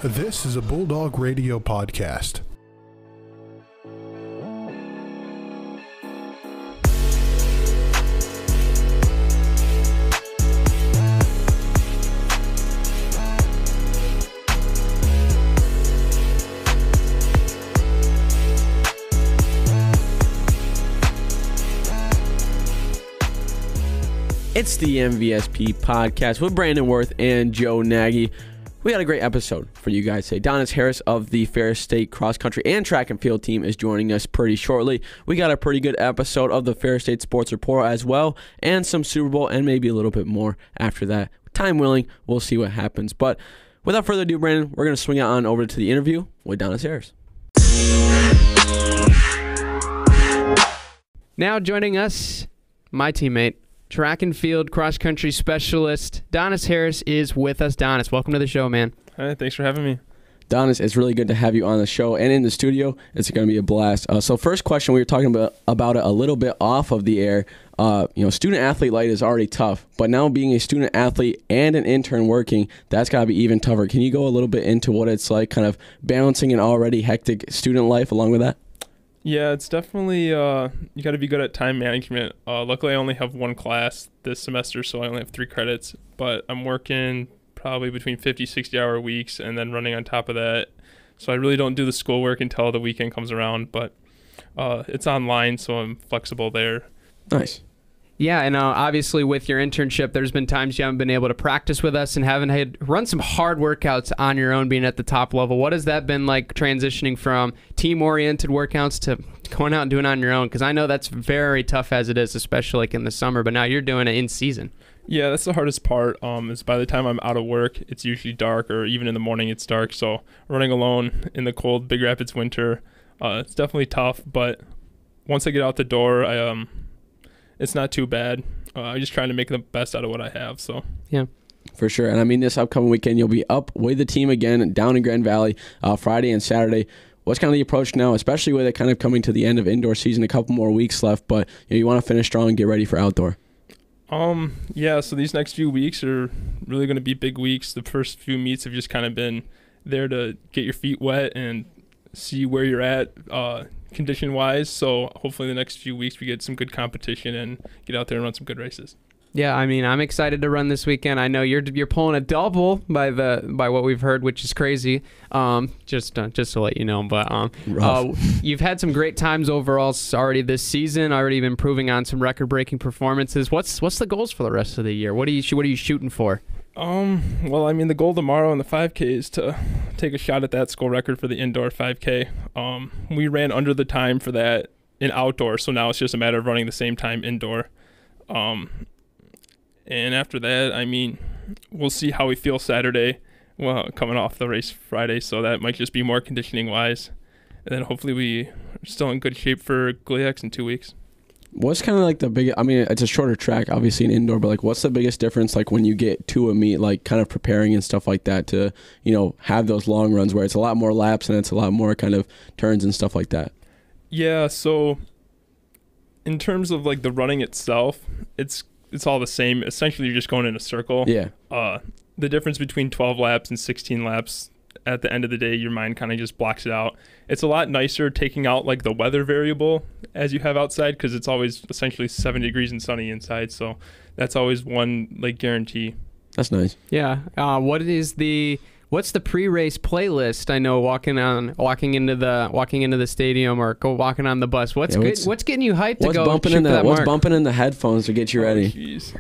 This is a Bulldog Radio podcast. It's the MVSP podcast with Brandon Worth and Joe Nagy. We got a great episode for you guys today. Donis Harris of the Ferris State cross country and track and field team is joining us pretty shortly. We got a pretty good episode of the Ferris State Sports Report as well, and some Super Bowl and maybe a little bit more after that. Time willing, we'll see what happens. But without further ado, Brandon, we're going to swing it on over to the interview with Donis Harris. Now joining us, my teammate, track and field cross-country specialist Donis Harris is with us. Donis, welcome to the show, man. Hi, thanks for having me. Donis, it's really good to have you on the show and in the studio. It's going to be a blast. So first question, we were talking about it a little bit off of the air. Student athlete life is already tough, but now being a student athlete and an intern working, that's got to be even tougher. Can you go a little bit into what it's like kind of balancing an already hectic student life along with that? Yeah, it's definitely, you got to be good at time management. Luckily, I only have one class this semester, so I only have 3 credits, but I'm working probably between 50, 60-hour weeks and then running on top of that. So I really don't do the schoolwork until the weekend comes around, but it's online, so I'm flexible there. Nice. Yeah, and obviously with your internship, there's been times you haven't been able to practice with us and haven't had run some hard workouts on your own being at the top level. What has that been like transitioning from team-oriented workouts to going out and doing it on your own? Because I know that's very tough as it is, especially like in the summer, but now you're doing it in season. Yeah, that's the hardest part. Is by the time I'm out of work, it's usually dark, or even in the morning it's dark. So running alone in the cold Big Rapids winter, it's definitely tough. But once I get out the door, it's not too bad. I'm just trying to make the best out of what I have. So yeah, for sure. And I mean, this upcoming weekend, you'll be up with the team again down in Grand Valley Friday and Saturday. What's kind of the approach now, especially with it kind of coming to the end of indoor season, a couple more weeks left, but you want to finish strong and get ready for outdoor? Yeah, so these next few weeks are really going to be big weeks. The first few meets have just kind of been there to get your feet wet and see where you're at condition-wise. So hopefully the next few weeks we get some good competition and get out there and run some good races. Yeah, I mean, I'm excited to run this weekend. I know you're pulling a double by what we've heard, which is crazy. Just to let you know, but you've had some great times overall already this season. Already been improving on some record-breaking performances. What's the goals for the rest of the year? What are you shooting for? Well, I mean, the goal tomorrow in the 5K is to take a shot at that school record for the indoor 5K. We ran under the time for that in outdoor, so now it's just a matter of running the same time indoor. And after that, I mean, we'll see how we feel Saturday, well, coming off the race Friday, so that might just be more conditioning-wise. And then hopefully we are still in good shape for GLIAX in 2 weeks. What's kind of like the big, I mean, it's a shorter track, obviously an indoor, but like what's the biggest difference like when you get to a meet, like kind of preparing and stuff like that to, have those long runs where it's a lot more laps and it's a lot more kind of turns and stuff like that? Yeah, so in terms of like the running itself, it's all the same. Essentially, you're just going in a circle. Yeah. The difference between 12 laps and 16 laps, at the end of the day, your mind kind of just blocks it out. It's a lot nicer taking out like the weather variable as you have outside, because it's always essentially 7 degrees and sunny inside. So that's always one like guarantee. That's nice. Yeah. What's the pre-race playlist? I know walking into the stadium or walking on the bus. What's getting you hyped to go bumping shoot in for that mark? What's bumping in the headphones to get you ready? Jeez.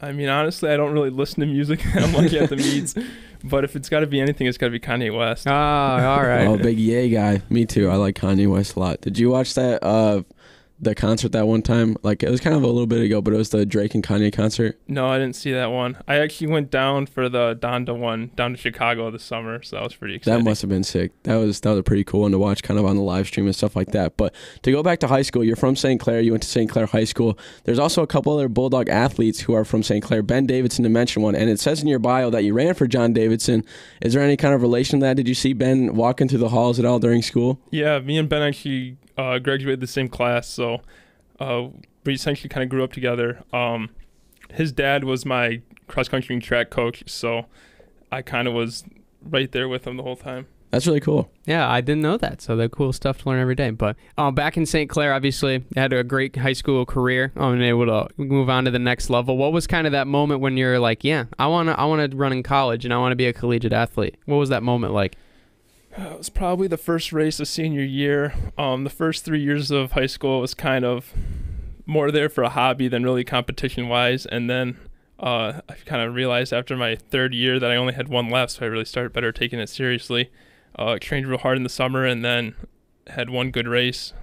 I mean, honestly, I don't really listen to music. I'm lucky at the meets. But if it's got to be anything, it's got to be Kanye West. Oh, all right. Oh, big Ye guy. Me too. I like Kanye West a lot. Did you watch that the concert that one time? Like, it was kind of a little bit ago, but it was the Drake and Kanye concert. No, I didn't see that one. I actually went down for the Donda one down to Chicago this summer, so that was pretty exciting. That must have been sick. That was a pretty cool one to watch kind of on the live stream and stuff like that. But to go back to high school, you're from St. Clair. You went to St. Clair High School. There's also a couple other Bulldog athletes who are from St. Clair. Ben Davidson to mention one, and it says in your bio that you ran for John Davidson. Is there any kind of relation to that? Did you see Ben walking through the halls at all during school? Yeah, me and Ben actually graduated the same class, so we essentially kind of grew up together. His dad was my cross-country and track coach, so I kind of was right there with him the whole time. That's really cool. Yeah, I didn't know that. So they're cool stuff to learn every day. But back in St. Clair, obviously, had a great high school career and able to move on to the next level. What was kind of that moment when you're like, yeah, I want to run in college and I want to be a collegiate athlete? What was that moment like? It was probably the first race of senior year. The first 3 years of high school was kind of more there for a hobby than really competition-wise. And then I kind of realized after my third year that I only had one left, so I really started better taking it seriously. Trained real hard in the summer and then had one good race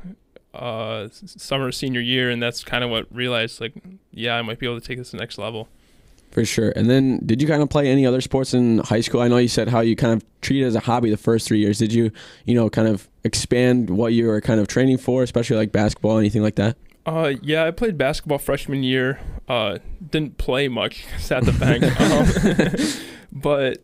summer senior year, and that's kind of what realized, like, yeah, I might be able to take this to the next level. For sure. And then did you kind of play any other sports in high school? I know you said how you kind of treat it as a hobby the first 3 years. Did you, kind of expand what you were kind of training for, especially like basketball, anything like that? Yeah, I played basketball freshman year. Didn't play much, sat the bench. But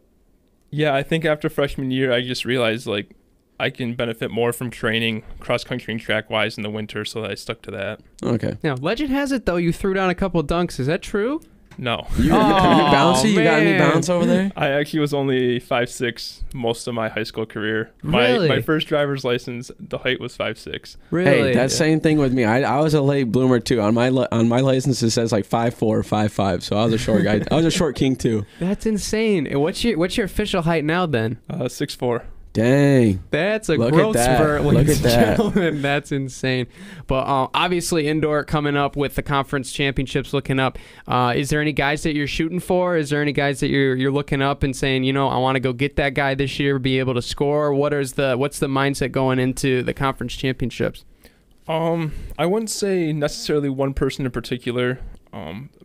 yeah, I think after freshman year, I just realized like I can benefit more from training cross country and track wise in the winter, so I stuck to that. Okay. Now, legend has it though you threw down a couple dunks. Is that true? No. You bouncy? You got any bounce over there? I actually was only 5'6" most of my high school career. Really? My first driver's license, the height was 5'6". Really? Hey, that's same thing with me. I was a late bloomer too. On my license it says like 5'4" or 5'5", so I was a short guy. I was a short king too. That's insane. And what's your official height now then? 6'4". Dang. That's a Look growth at that. spurt, Look ladies at and that. gentlemen. That's insane. But obviously indoor coming up with the conference championships looking up. Is there any guys that you're shooting for? Is there any guys that you're looking up and saying, I want to go get that guy this year, be able to score? What's the mindset going into the conference championships? I wouldn't say necessarily one person in particular.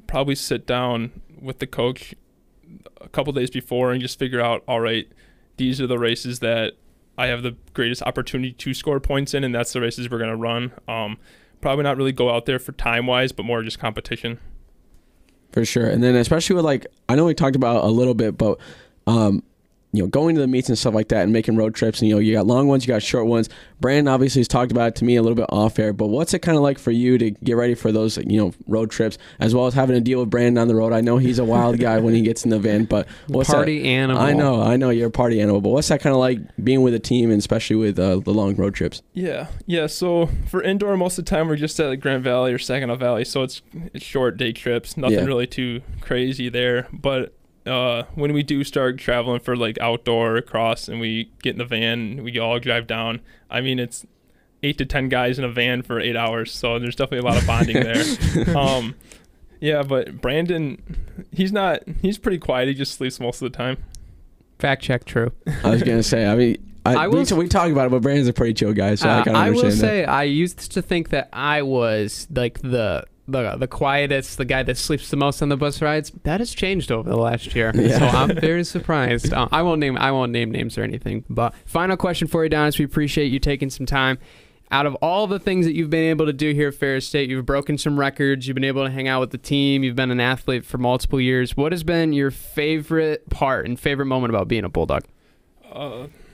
Probably sit down with the coach a couple days before and just figure out, all right, these are the races that I have the greatest opportunity to score points in, and that's the races we're going to run. Probably not really go out there for time-wise, but more just competition. For sure. And then especially with I know we talked about a little bit, but going to the meets and stuff like that and making road trips, and you got long ones, you got short ones. Brandon obviously has talked about it to me a little bit off air, but what's it kind of like for you to get ready for those road trips, as well as having to deal with Brandon on the road? I know he's a wild guy when he gets in the van, but what's party that? Animal. I know you're a party animal, but what's that kind of like being with a team, and especially with the long road trips? Yeah. So for indoor, most of the time we're just at Grand Valley or Saginaw Valley, so it's short day trips, nothing really too crazy there. But when we do start traveling for outdoor cross and we get in the van, we all drive down. I mean, it's 8 to 10 guys in a van for 8 hours, so there's definitely a lot of bonding there. Yeah, but Brandon, he's pretty quiet. He just sleeps most of the time. Fact check, true. I was gonna say, we talk about it, but Brandon's a pretty chill guy, so I kind of understand that. I will say, I used to think that I was the quietest, the guy that sleeps the most on the bus rides. That has changed over the last year, so I'm very surprised. I won't name names or anything. But final question for you, Donis. We appreciate you taking some time. Out of all the things that you've been able to do here at Ferris State, you've broken some records. You've been able to hang out with the team. You've been an athlete for multiple years. What has been your favorite part and favorite moment about being a Bulldog?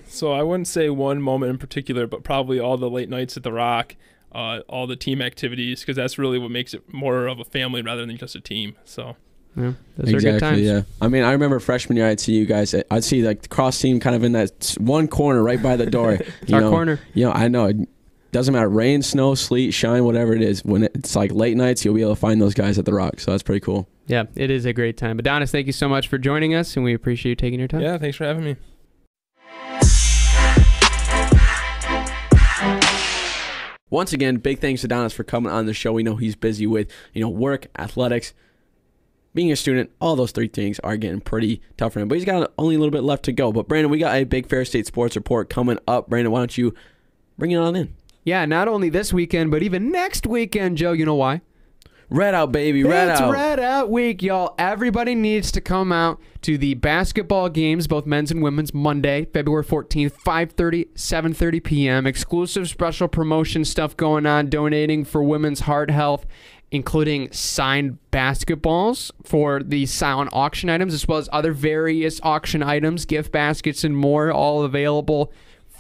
So I wouldn't say one moment in particular, but probably all the late nights at the Rock. All the team activities, because that's really what makes it more of a family rather than just a team. So yeah, those are good times. Yeah. I mean, I remember freshman year, I'd see you guys. I'd see the cross team kind of in that one corner right by the door. It's our corner. I know. It doesn't matter, rain, snow, sleet, shine, whatever it is. When it's late nights, you'll be able to find those guys at the Rock. So that's pretty cool. Yeah, it is a great time. But Donis, thank you so much for joining us, and we appreciate you taking your time. Yeah, thanks for having me. Once again, big thanks to Donis for coming on the show. We know he's busy with, work, athletics, being a student. All those three things are getting pretty tough for him. But he's got only a little bit left to go. But Brandon, we got a big Ferris State sports report coming up. Brandon, why don't you bring it on in? Yeah, not only this weekend, but even next weekend, Joe. You know why? Red out, baby. Red out. It's Red Out Week, y'all. Everybody needs to come out to the basketball games, both men's and women's, Monday, February 14th, 5:30, 7:30 p.m. Exclusive special promotion stuff going on, donating for women's heart health, including signed basketballs for the silent auction items, as well as other various auction items, gift baskets, and more, all available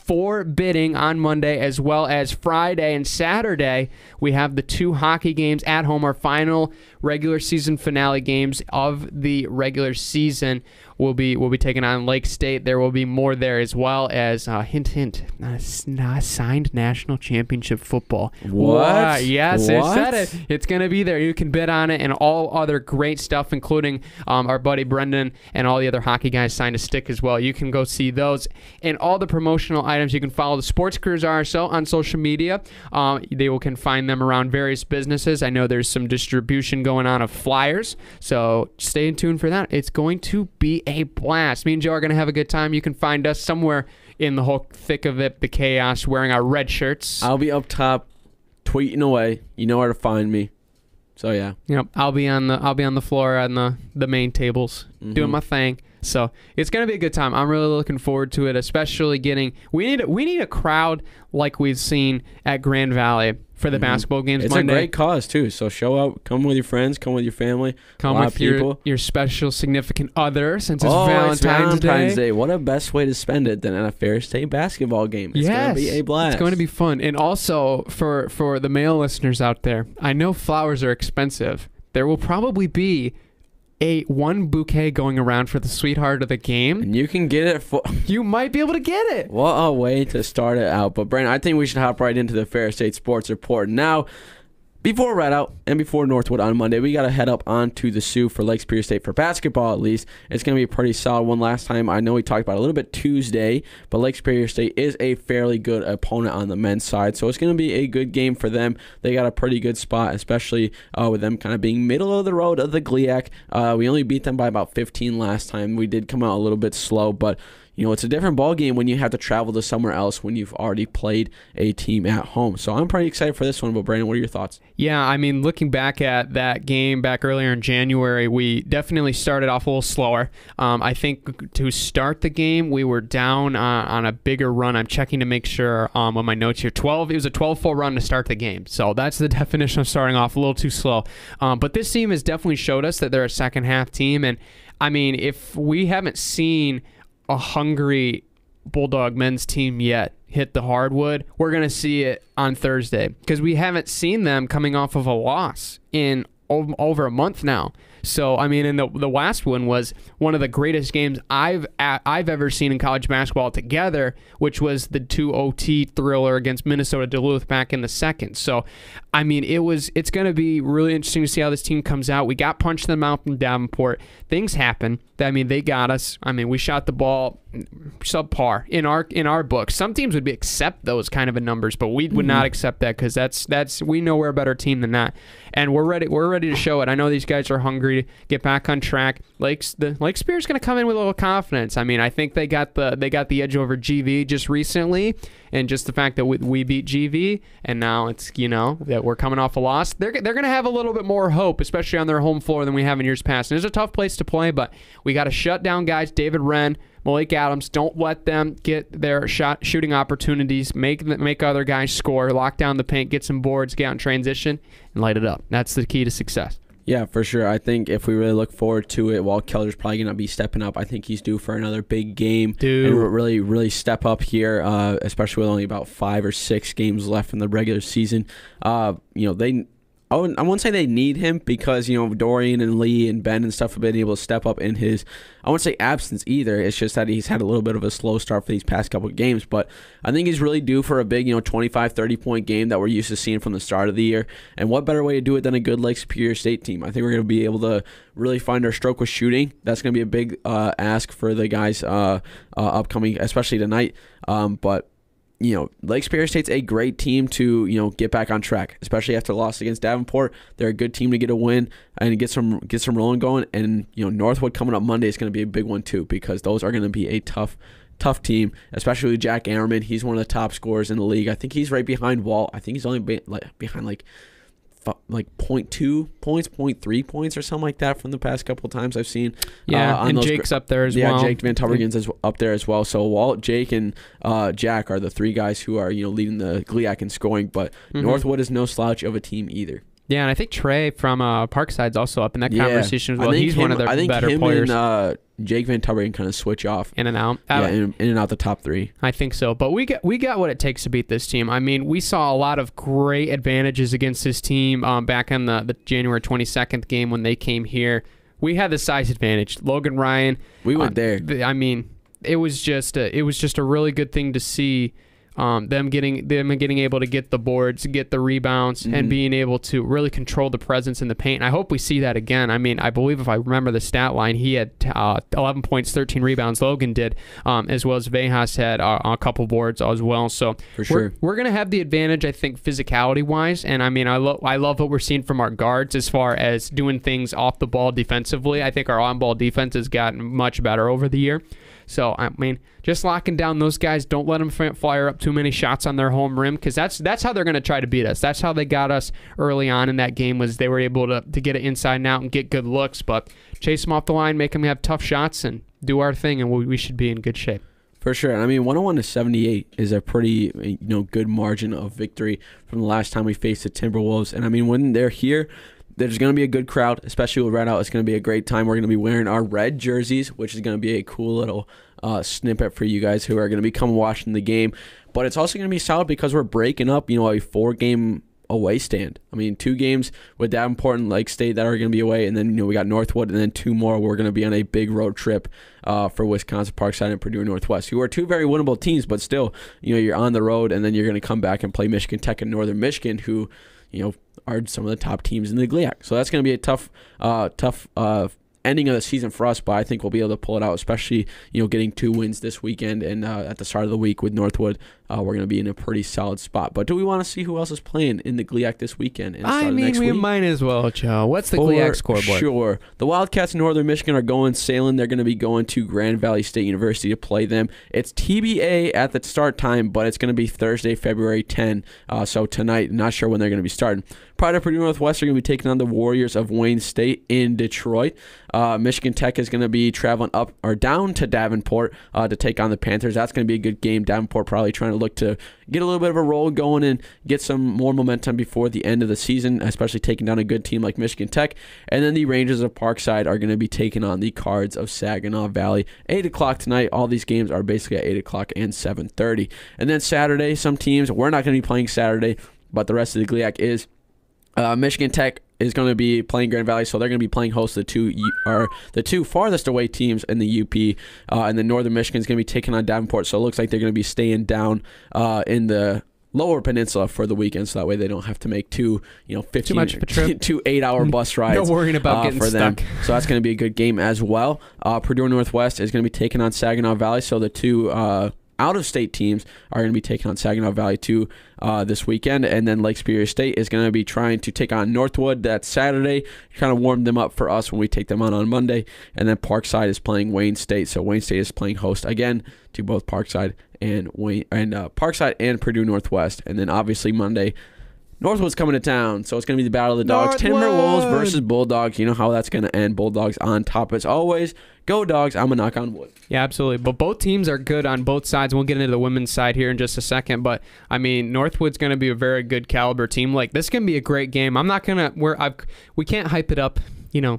for bidding on Monday, as well as Friday and Saturday. We have the 2 hockey games at home, our final regular season finale games of the regular season. We'll be taking on Lake State. There will be more there, as well as hint, signed national championship football. What? Yes, what? I said it. It's going to be there. You can bid on it, and all other great stuff, including our buddy Brendan and all the other hockey guys signed a stick as well. You can go see those and all the promotional items. You can follow the Sports Cruise RSO on social media. They can find them around various businesses. I know there's some distribution going on of flyers, so stay tuned for that. It's going to be a blast. Me and Joe are going to have a good time. You can find us somewhere in the whole thick of it, the chaos, wearing our red shirts. I'll be up top tweeting away. You know where to find me. So yeah. Yep, I'll be on the floor on the main tables doing my thing. So it's gonna be a good time. I'm really looking forward to it, especially we need a crowd like we've seen at Grand Valley for the basketball games. It's Monday. a great cause too. So show out, come with your friends, come with your family, come with your special significant other, since it's Valentine's Day. What a best way to spend it than at a Ferris State basketball game. It's gonna be a blast. It's going to be fun. And also for the male listeners out there, I know flowers are expensive. There will probably be one bouquet going around for the sweetheart of the game. And you can get it for... You might be able to get it. What a way to start it out. But, Brandon, I think we should hop right into the Ferris State Sports Report. Now, before Redout and before Northwood on Monday, we got to head up onto the Sioux for Lake Superior State for basketball, at least. It's going to be a pretty solid one. Last time, I know we talked about it a little bit Tuesday, but Lake Superior State is a fairly good opponent on the men's side, so it's going to be a good game for them. They got a pretty good spot, especially with them kind of being middle of the road of the GLIAC. We only beat them by about 15 last time. We did come out a little bit slow, but you know, it's a different ball game when you have to travel to somewhere else when you've already played a team at home. So I'm pretty excited for this one. But Brandon, what are your thoughts? Yeah, I mean, looking back at that game back earlier in January, we definitely started off a little slower. I think to start the game, we were down on a bigger run. I'm checking to make sure on my notes here. It was a 12-4 run to start the game. So that's the definition of starting off a little too slow. But this team has definitely showed us that they're a second-half team. And, I mean, if we haven't seen a hungry Bulldog men's team yet hit the hardwood, we're going to see it on Thursday, because we haven't seen them coming off of a loss in over a month now. So, I mean, and the last one was one of the greatest games I've ever seen in college basketball together, which was the 2 OT thriller against Minnesota Duluth back in the second. So, I mean, it's going to be really interesting to see how this team comes out. We got punched them out from Davenport. Things happen. I mean, they got us. I mean, we shot the ball subpar in our book. Some teams would accept those kind of numbers, but we would not accept that, because that's we know we're a better team than that, and we're ready to show it. I know these guys are hungry to get back on track. Lake Superior's going to come in with a little confidence. I mean, I think they got the edge over GV just recently, and just the fact that we beat GV, and now it's, you know, that we're coming off a loss. They're going to have a little bit more hope, especially on their home floor, than we have in years past. And it's a tough place to play, but we got to shut down guys. David Wren, Malik Adams, don't let them get their shooting opportunities. Make other guys score. Lock down the paint, get some boards, get out in transition, and light it up. That's the key to success. Yeah, for sure. I think if we really look forward to it, Walt Keller's probably going to be stepping up. I think he's due for another big game. And really, really step up here, especially with only about 5 or 6 games left in the regular season. You know, I wouldn't say they need him, because, you know, Dorian and Lee and Ben and stuff have been able to step up in his, I wouldn't say absence either. It's just that he's had a little bit of a slow start for these past couple of games. But I think he's really due for a big, 25, 30-point game that we're used to seeing from the start of the year. And what better way to do it than a good Lake Superior State team? I think we're going to be able to really find our stroke with shooting. That's going to be a big ask for the guys upcoming, especially tonight. But Lake Superior State's a great team to, get back on track, especially after the loss against Davenport. They're a good team to get a win and get some rolling going. And, Northwood coming up Monday is going to be a big one too, because those are going to be a tough team, especially with Jack Ammerman. He's one of the top scorers in the league. I think he's right behind Walt. I think he's only behind like 0.2 points, 0.3 points or something like that from the past couple of times I've seen. Yeah, and Jake's up there as well. Yeah, Jake Van Tubergen's is up there as well. So Walt, Jake, and Jack are the 3 guys who are, leading the GLIAC in scoring. But Northwood is no slouch of a team either. Yeah, and I think Trey from Parkside's also up in that conversation as well. He's one of their better players. Jake Van Tubber can kind of switch off in and out. In and out the top 3. I think so. But we got what it takes to beat this team. I mean, we saw a lot of great advantages against this team back in the January 22nd game when they came here. We had the size advantage. Logan Ryan. We went there. I mean, it was just a really good thing to see. Them getting able to get the boards, get the rebounds, and being able to really control the presence in the paint. And I hope we see that again. I mean, I believe if I remember the stat line, he had 11 points, 13 rebounds. Logan did, as well as Vejas had a couple boards as well. So for sure, we're going to have the advantage, I think, physicality-wise. And I mean, I love what we're seeing from our guards as far as doing things off the ball defensively. I think our on-ball defense has gotten much better over the year. So, I mean, just locking down those guys, don't let them fire up too many shots on their home rim, because that's how they're going to try to beat us. That's how they got us early on in that game, was they were able to get it inside and out and get good looks, but chase them off the line, make them have tough shots, and do our thing, and we should be in good shape. For sure. I mean, 101-78 is a pretty good margin of victory from the last time we faced the Timberwolves. And, I mean, when they're here, there's going to be a good crowd, especially with Red Out. It's going to be a great time. We're going to be wearing our red jerseys, which is going to be a cool little snippet for you guys who are going to be coming watching the game. But it's also going to be solid because we're breaking up, a 4-game away stand. I mean, 2 games with Davenport and Lake State that are going to be away, and then we got Northwood, and then 2 more. We're going to be on a big road trip for Wisconsin Parkside and Purdue Northwest, who are 2 very winnable teams, but still, you're on the road, and then you're going to come back and play Michigan Tech and Northern Michigan, who are some of the top teams in the GLIAC. So that's going to be a tough ending of the season for us, but I think we'll be able to pull it out, especially, getting 2 wins this weekend, and at the start of the week with Northwood, we're going to be in a pretty solid spot. But do we want to see who else is playing in the GLIAC this weekend? I mean, we might as well, Joe. What's the GLIAC scoreboard? Sure. The Wildcats in Northern Michigan are going sailing. They're going to be going to Grand Valley State University to play them. It's TBA at the start time, but it's going to be Thursday, February 10. So tonight, not sure when they're going to be starting. Pride of Purdue Northwest are going to be taking on the Warriors of Wayne State in Detroit. Michigan Tech is going to be traveling up or down to Davenport to take on the Panthers. That's going to be a good game. Davenport probably trying to look to get a little bit of a roll going and get some more momentum before the end of the season, especially taking down a good team like Michigan Tech. And then the Rangers of Parkside are going to be taking on the Cards of Saginaw Valley. 8 o'clock tonight. All these games are basically at 8 o'clock and 7:30. And then Saturday, some teams, we're not going to be playing Saturday, but the rest of the GLIAC is. Michigan Tech is going to be playing Grand Valley, so they're going to be playing host to the two farthest away teams in the UP, and then Northern Michigan is going to be taking on Davenport, so it looks like they're going to be staying down in the Lower Peninsula for the weekend, so that way they don't have to make 2 8-hour bus rides. No worrying about getting for stuck. Them. So that's going to be a good game as well. Purdue Northwest is going to be taking on Saginaw Valley, so the 2 out-of-state teams are going to be taking on Saginaw Valley 2 this weekend, and then Lake Superior State is going to be trying to take on Northwood that Saturday, kind of warm them up for us when we take them on Monday, and then Parkside is playing Wayne State, so Wayne State is playing host again to both Parkside and Parkside and Purdue Northwest, and then obviously Monday, Northwood's coming to town, so it's going to be the battle of the dogs. Timberwolves versus Bulldogs. You know how that's going to end. Bulldogs on top as always. Go Dogs. I'm going to knock on wood. Yeah, absolutely. But both teams are good on both sides. We'll get into the women's side here in just a second. But, I mean, Northwood's going to be a very good caliber team. Like, this can be a great game. I'm not going to – we can't hype it up,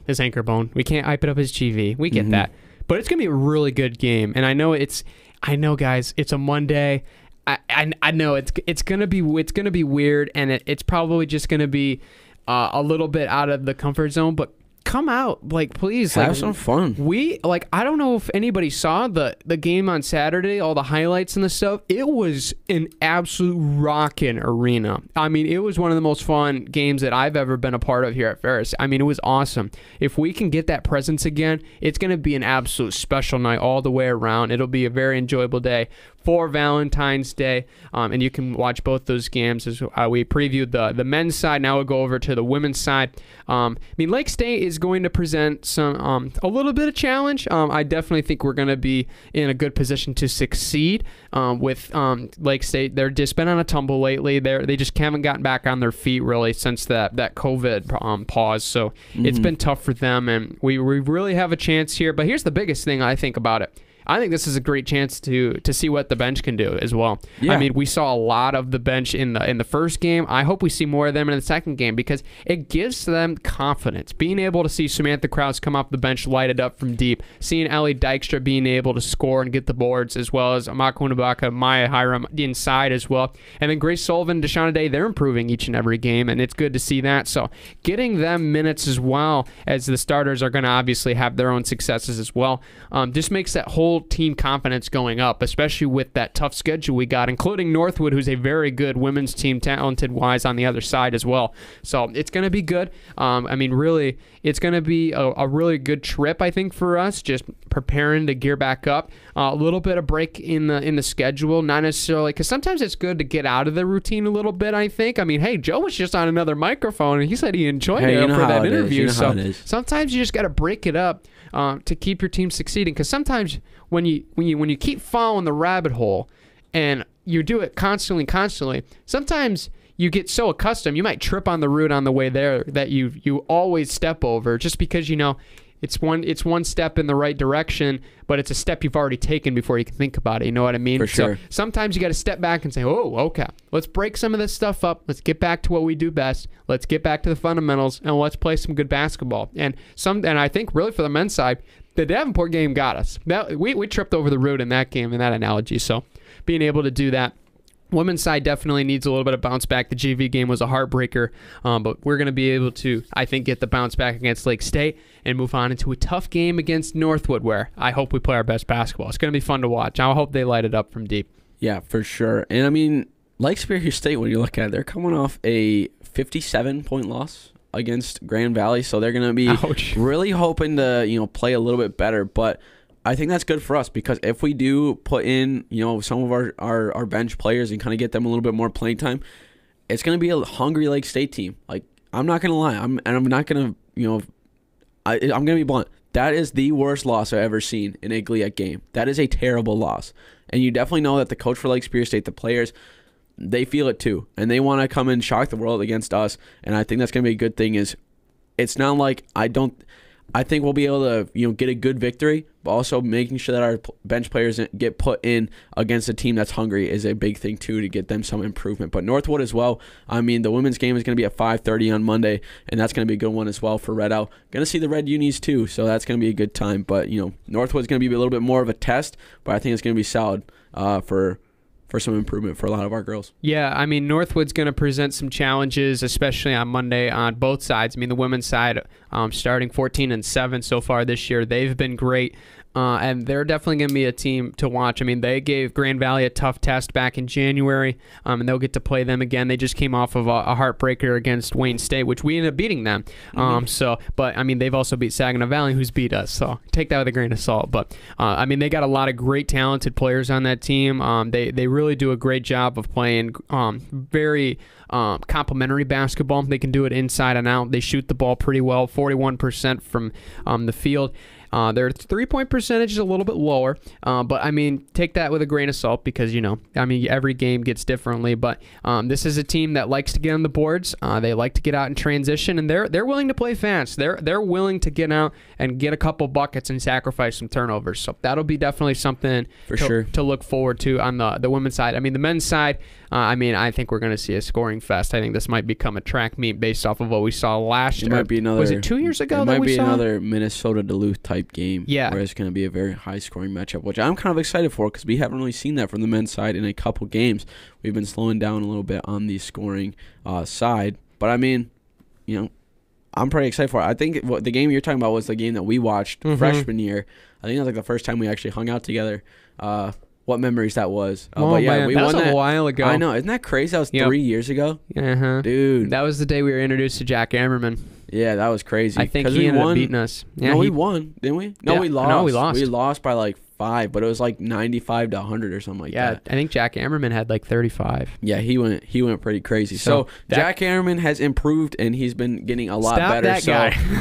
as Anchor Bone. We can't hype it up as GV. We get that. But it's going to be a really good game. And I know, guys, it's a Monday. I know it's gonna be weird, and it's probably just gonna be a little bit out of the comfort zone, but come out, please, have some fun. I don't know if anybody saw the game on Saturday, all the highlights and the stuff. It was an absolute rockin' arena. I mean, it was one of the most fun games that I've ever been a part of here at Ferris. I mean, it was awesome. If we can get that presence again, it's going to be an absolute special night all the way around. It'll be a very enjoyable day for Valentine's Day, and you can watch both those games as we previewed the men's side. Now we'll go over to the women's side. Lake State is going to present some a little bit of challenge. I definitely think we're going to be in a good position to succeed with Lake State. They're just been on a tumble lately. They just haven't gotten back on their feet really since that COVID pause. So it's been tough for them, and we really have a chance here. But here's the biggest thing I think about it. I think this is a great chance to see what the bench can do as well. Yeah. I mean, we saw a lot of the bench in the first game. I hope we see more of them in the second game because it gives them confidence. Being able to see Samantha Krause come off the bench lighted up from deep, seeing Ellie Dykstra being able to score and get the boards, as well as Amaka Unabaka, Maya Hiram inside as well. And then Grace Sullivan, Deshauna Day, they're improving each and every game, and it's good to see that. So getting them minutes as well as the starters are going to obviously have their own successes as well. Just makes that whole team confidence going up, especially with that tough schedule we got, including Northwood, who's a very good women's team, talented-wise, on the other side as well. So it's going to be good. I mean, really, it's going to be a really good trip, I think, for us, just preparing to gear back up. A little bit of break in the schedule, not necessarily, because sometimes it's good to get out of the routine a little bit, I think. I mean, hey, Joe was just on another microphone, and he said he enjoyed it for that interview. So sometimes you just got to break it up to keep your team succeeding, because sometimes when you keep following the rabbit hole and you do it constantly, sometimes you get so accustomed, you might trip on the route on the way there that you always step over just because it's one step in the right direction, but it's a step you've already taken before you can think about it. You know what I mean? For sure. So sometimes you got to step back and say, oh, okay, let's break some of this stuff up. Let's get back to what we do best. Let's get back to the fundamentals, and let's play some good basketball. And I think really for the men's side, the Davenport game got us. We tripped over the root in that game, in that analogy. So being able to do that. Women's side definitely needs a little bit of bounce back. The GV game was a heartbreaker, but we're going to be able to, I think, get the bounce back against Lake State and move on into a tough game against Northwood, where I hope we play our best basketball. It's going to be fun to watch. I hope they light it up from deep. Yeah, for sure. And I mean, like Ferris State, when you look at it, they're coming off a 57-point loss against Grand Valley, so they're going to be really hoping to play a little bit better, but I think that's good for us, because if we do put in, some of our bench players and kind of get them a little bit more playing time, it's going to be a hungry Lake State team. Like, I'm not going to lie. I'm not going to, I'm going to be blunt. That is the worst loss I've ever seen in a GLIAC game. That is a terrible loss. And you definitely know that the coach for Lake Ferris State, the players, they feel it too. And they want to come and shock the world against us. And I think that's going to be a good thing. It's not like I think we'll be able to, get a good victory, but also making sure that our bench players get put in against a team that's hungry is a big thing too, to get them some improvement. But Northwood as well. I mean, the women's game is going to be at 5:30 on Monday, and that's going to be a good one as well for Red Owl. Going to see the Red Unis too, so that's going to be a good time. But Northwood's going to be a little bit more of a test, but I think it's going to be solid for some improvement for a lot of our girls. Yeah, I mean, Northwood's going to present some challenges, especially on Monday on both sides. I mean, the women's side starting 14-7 so far this year. They've been great. And they're definitely going to be a team to watch. I mean, they gave Grand Valley a tough test back in January, and they'll get to play them again. They just came off of a heartbreaker against Wayne State, which we ended up beating them. But I mean, they've also beat Saginaw Valley, who's beat us. So take that with a grain of salt. But I mean, they got a lot of great, talented players on that team. They really do a great job of playing very complementary basketball. They can do it inside and out. They shoot the ball pretty well, 41% from the field. Their 3-point percentage is a little bit lower, but I mean, take that with a grain of salt, because every game gets differently. But this is a team that likes to get on the boards. They like to get out in transition, and they're willing to play fast. They're willing to get out and get a couple buckets and sacrifice some turnovers. So that'll be definitely something to look forward to on the women's side. I mean, the men's side, I think we're going to see a scoring fest. I think this might become a track meet based off of what we saw last year. Might be another. Was it 2 years ago? It might be another Minnesota Duluth type game. Yeah, where it's going to be a very high scoring matchup, which I'm kind of excited for, because we haven't really seen that from the men's side in a couple games. We've been slowing down a little bit on the scoring side, but I mean, I'm pretty excited for it. I think the game you're talking about was the game that we watched freshman year. I think that was like the first time we actually hung out together. What memories that was. But yeah, man, we won that a while ago. I know. Isn't that crazy? That was 3 years ago. Dude. That was the day we were introduced to Jack Ammerman. Yeah, that was crazy. I think he ended up beating us. Yeah, no, we won, didn't we? No, we lost. No, we lost. We lost by like 5, but it was like 95-100 or something like that. Yeah, I think Jack Ammerman had like 35. Yeah, he went pretty crazy. So Jack Ammerman has improved, and he's been getting a lot better.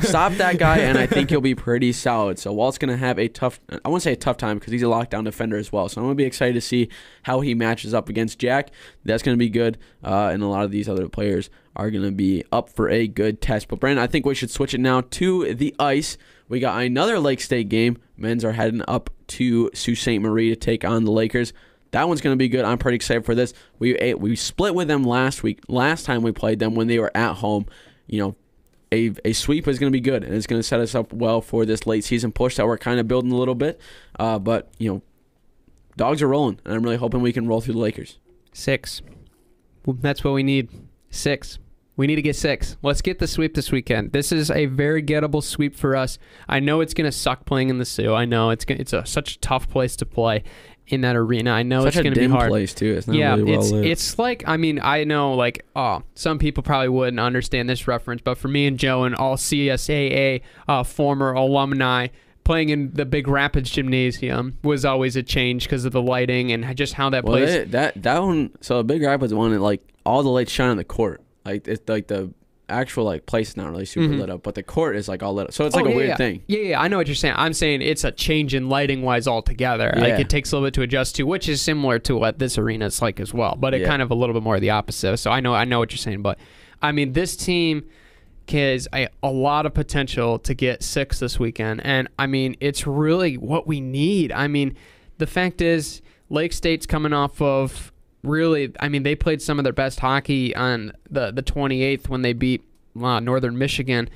Stop that guy, and I think he'll be pretty solid. So Walt's going to have I won't say a tough time, because he's a lockdown defender as well. So I'm going to be excited to see how he matches up against Jack. That's going to be good, and a lot of these other players are going to be up for a good test. But, Brandon, I think we should switch it now to the ice. We got another Lake State game. Men's are heading up to Sault Ste. Marie to take on the Lakers. That one's going to be good. I'm pretty excited for this. We split with them last time we played them when they were at home. A sweep is going to be good, and it's going to set us up well for this late season push that we're kind of building a little bit. But Dogs are rolling, and I'm really hoping we can roll through the Lakers. 6. That's what we need. 6. We need to get 6. Let's get the sweep this weekend. This is a very gettable sweep for us. I know it's going to suck playing in the Sioux. I know it's such a tough place to play in that arena. I know it's going to be hard. Such a dim place, too. It's not really well lit. It's like, I know, some people probably wouldn't understand this reference, but for me and Joe and all CSAA former alumni, playing in the Big Rapids Gymnasium was always a change because of the lighting and just how that place. That one. So the Big Rapids one, all the lights shine on the court. It's like the actual place is not really super lit up, but the court is all lit up. So it's a weird thing. Yeah, I know what you're saying. I'm saying it's a change in lighting wise altogether. Yeah. It takes a little bit to adjust to, which is similar to what this arena is like as well. But it kind of a little bit more of the opposite. So I know what you're saying. But this team has a lot of potential to get 6 this weekend. And, it's really what we need. The fact is, Lake State's coming off of they played some of their best hockey on the 28th when they beat Northern Michigan,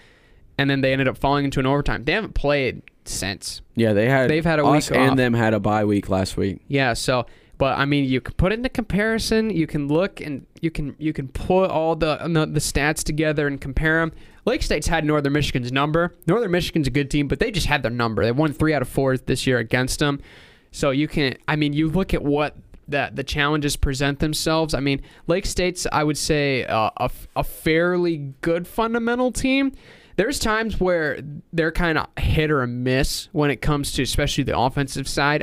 and then they ended up falling into an overtime. They haven't played since. Yeah, they've had a week off. And them had a bye week last week. Yeah, so... But you can put it into comparison. You can look and you can put all the stats together and compare them. Lake State's had Northern Michigan's number. Northern Michigan's a good team, but they just had their number. They won 3 out of 4 this year against them. So you can. You look at what the challenges present themselves. Lake State's, I would say, a fairly good fundamental team. There's times where they're kind of hit or miss when it comes to especially the offensive side.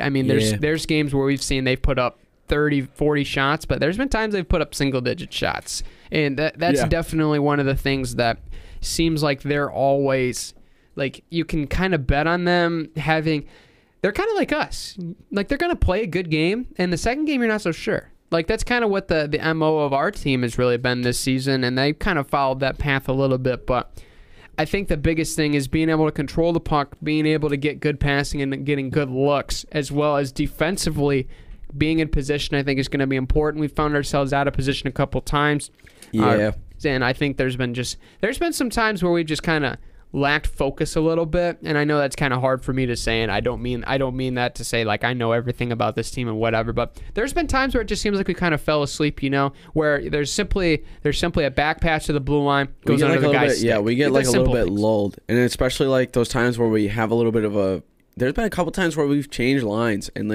There's games where we've seen they've put up 30, 40 shots, but there's been times they've put up single-digit shots. And that's definitely one of the things that seems like they're always, you can kind of bet on them having – they're kind of like us. They're going to play a good game, and the second game you're not so sure. That's kind of what the MO of our team has really been this season, and they kind of followed that path a little bit, but – I think the biggest thing is being able to control the puck, being able to get good passing and getting good looks, as well as defensively being in position. I think is going to be important. We found ourselves out of position a couple times. Yeah. And I think there's been some times where we just kind of lacked focus a little bit, and I know that's kind of hard for me to say, and I don't mean that to say I know everything about this team and whatever, but there's been times where it just seems like we kind of fell asleep, where there's simply a back pass to the blue line, goes under the guy's stick. Yeah, we get a little bit lulled, and especially those times where we have a little bit of there's been a couple times where we've changed lines and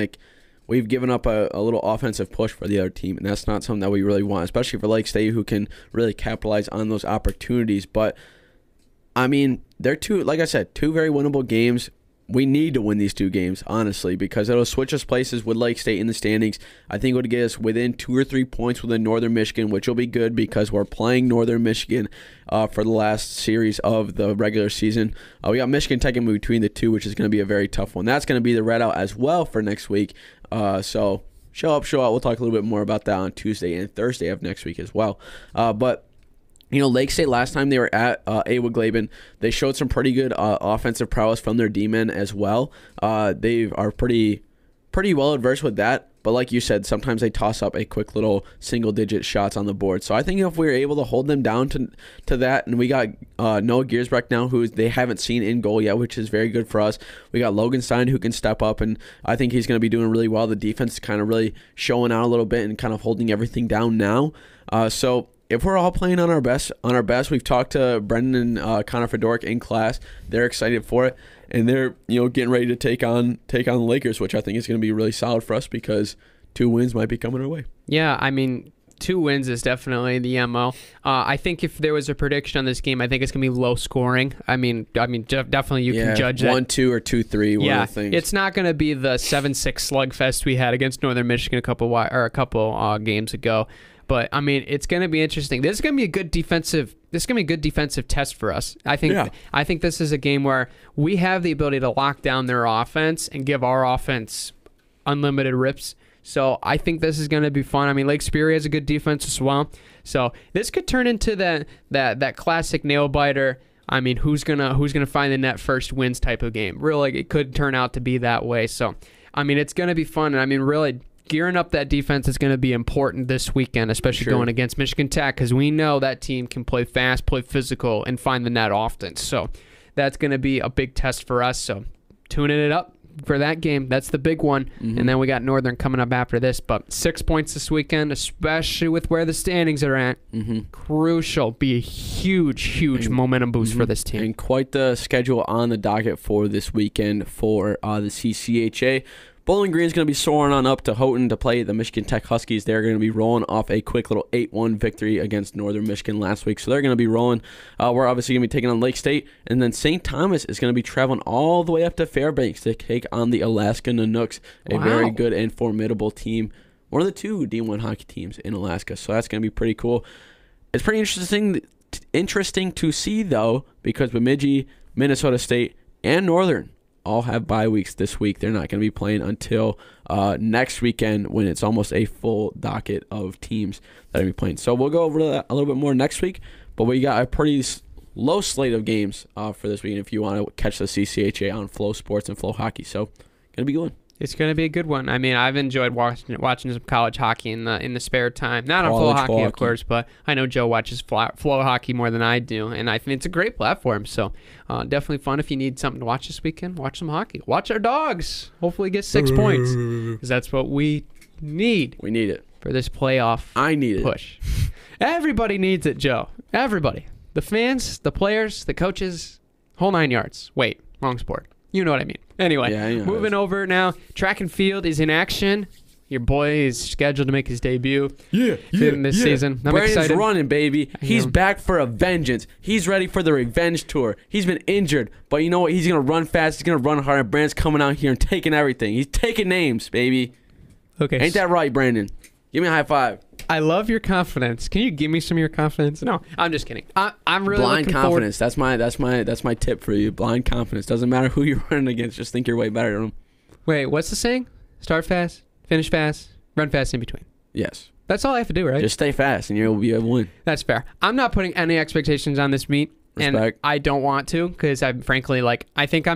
we've given up a little offensive push for the other team, and that's not something that we really want, especially for Lake State, who can really capitalize on those opportunities. But they're two very winnable games. We need to win these 2 games, honestly, because it'll switch us places with Lake State in the standings. I think it would get us within 2 or 3 points within Northern Michigan, which will be good because we're playing Northern Michigan for the last series of the regular season. We got Michigan Tech in between the 2, which is going to be a very tough one. That's going to be the readout as well for next week. So show up, show out. We'll talk a little bit more about that on Tuesday and Thursday of next week as well. But Lake State, last time they were at Awa-Glaben, they showed some pretty good offensive prowess from their D-men as well. They are pretty well adversed with that. But like you said, sometimes they toss up a quick little single-digit shots on the board. So I think if we're able to hold them down to that, and we got Noah Giersbrecht now, who they haven't seen in goal yet, which is very good for us. We got Logan Stein, who can step up, and I think he's going to be doing really well. The defense is kind of really showing out a little bit and kind of holding everything down now. So if we're all playing on our best, we've talked to Brendan and Connor Fedoruk in class. They're excited for it, and they're getting ready to take on the Lakers, which I think is going to be really solid for us because 2 wins might be coming our way. Yeah, 2 wins is definitely the MO. I think if there was a prediction on this game, I think it's going to be low scoring. Definitely you can judge that. 1-2 or 2-3. Yeah, one of the things. It's not going to be the 7-6 slugfest we had against Northern Michigan a couple games ago. But it's going to be interesting. This is going to be a good defensive test for us. I think this is a game where we have the ability to lock down their offense and give our offense unlimited rips. So I think this is going to be fun. Lake Superior has a good defense as well. So this could turn into that classic nail biter. I mean, who's gonna find the net first wins type of game. Really, it could turn out to be that way. So, I mean, it's gonna be fun. And I mean, really gearing up that defense is going to be important this weekend, especially going against Michigan Tech, because we know that team can play fast, play physical, and find the net often. So that's going to be a big test for us. So tuning it up for that game. That's the big one. And then we got Northern coming up after this. But 6 points this weekend, especially with where the standings are at. Crucial. Be a huge momentum boost for this team. And quite the schedule on the docket for this weekend for the CCHA. Bowling Green is going to be soaring on up to Houghton to play the Michigan Tech Huskies. They're going to be rolling off a quick little 8-1 victory against Northern Michigan last week. So they're going to be rolling. We're obviously going to be taking on Lake State. And then St. Thomas is going to be traveling all the way up to Fairbanks to take on the Alaska Nanooks, a very good and formidable team. One of the 2 D1 hockey teams in Alaska. So that's going to be pretty cool. It's pretty interesting to see, though, because Bemidji, Minnesota State, and Northern all have bye weeks this week. They're not going to be playing until next weekend when it's almost a full docket of teams that are going to be playing. So we'll go over that a little bit more next week, but we got a pretty low slate of games for this weekend if you want to catch the CCHA on Flow Sports and Flow Hockey. So going to be good. It's going to be a good one. I mean, I've enjoyed watching some college hockey in the spare time. Not on Flow Hockey, of course, but I know Joe watches Flow Hockey more than I do, and I think it's a great platform. So definitely fun if you need something to watch this weekend. Watch some hockey. Watch our Dogs. Hopefully get 6 points, because that's what we need. We need it for this playoff. I need push. Everybody needs it, Joe. Everybody. The fans, the players, the coaches, whole 9 yards. Wait, wrong sport. You know what I mean. Anyway, moving over now. Track and field is in action. Your boy is scheduled to make his debut this season. I'm Brandon's excited. running, baby. He's back for a vengeance. He's ready for the revenge tour. He's been injured, but you know what? He's going to run fast. He's going to run hard. And Brandon's coming out here and taking everything. He's taking names, baby. Okay. Ain't that right, Brandon? Give me a high five. I love your confidence. Can you give me some of your confidence? No, I'm just kidding. I'm really blind looking confidence. That's my tip for you. Blind confidence. Doesn't matter who you're running against. Just think you're way better than them. Wait, what's the saying? Start fast, finish fast, run fast in between. Yes. That's all I have to do, right? Just stay fast, and you'll be able to win. That's fair. I'm not putting any expectations on this meet. Respect. And I don't want to, because I'm frankly I think I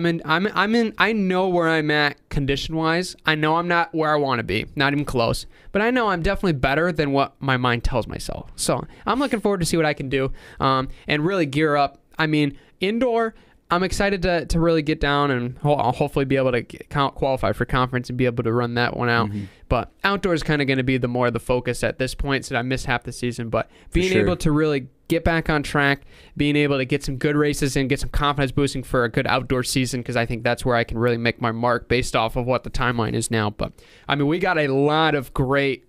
know where I'm at condition wise. I know I'm not where I want to be, not even close, but I know I'm definitely better than what my mind tells myself. So I'm looking forward to see what I can do, and really gear up. I mean, indoor, I'm excited to really get down and I'll hopefully be able to qualify for conference and be able to run that one out. But outdoor is kind of going to be more of the focus at this point, so I missed half the season. But being able to really get back on track, being able to get some good races in, get some confidence boosting for a good outdoor season, because I think that's where I can really make my mark based off of what the timeline is now. But I mean, we got a lot of great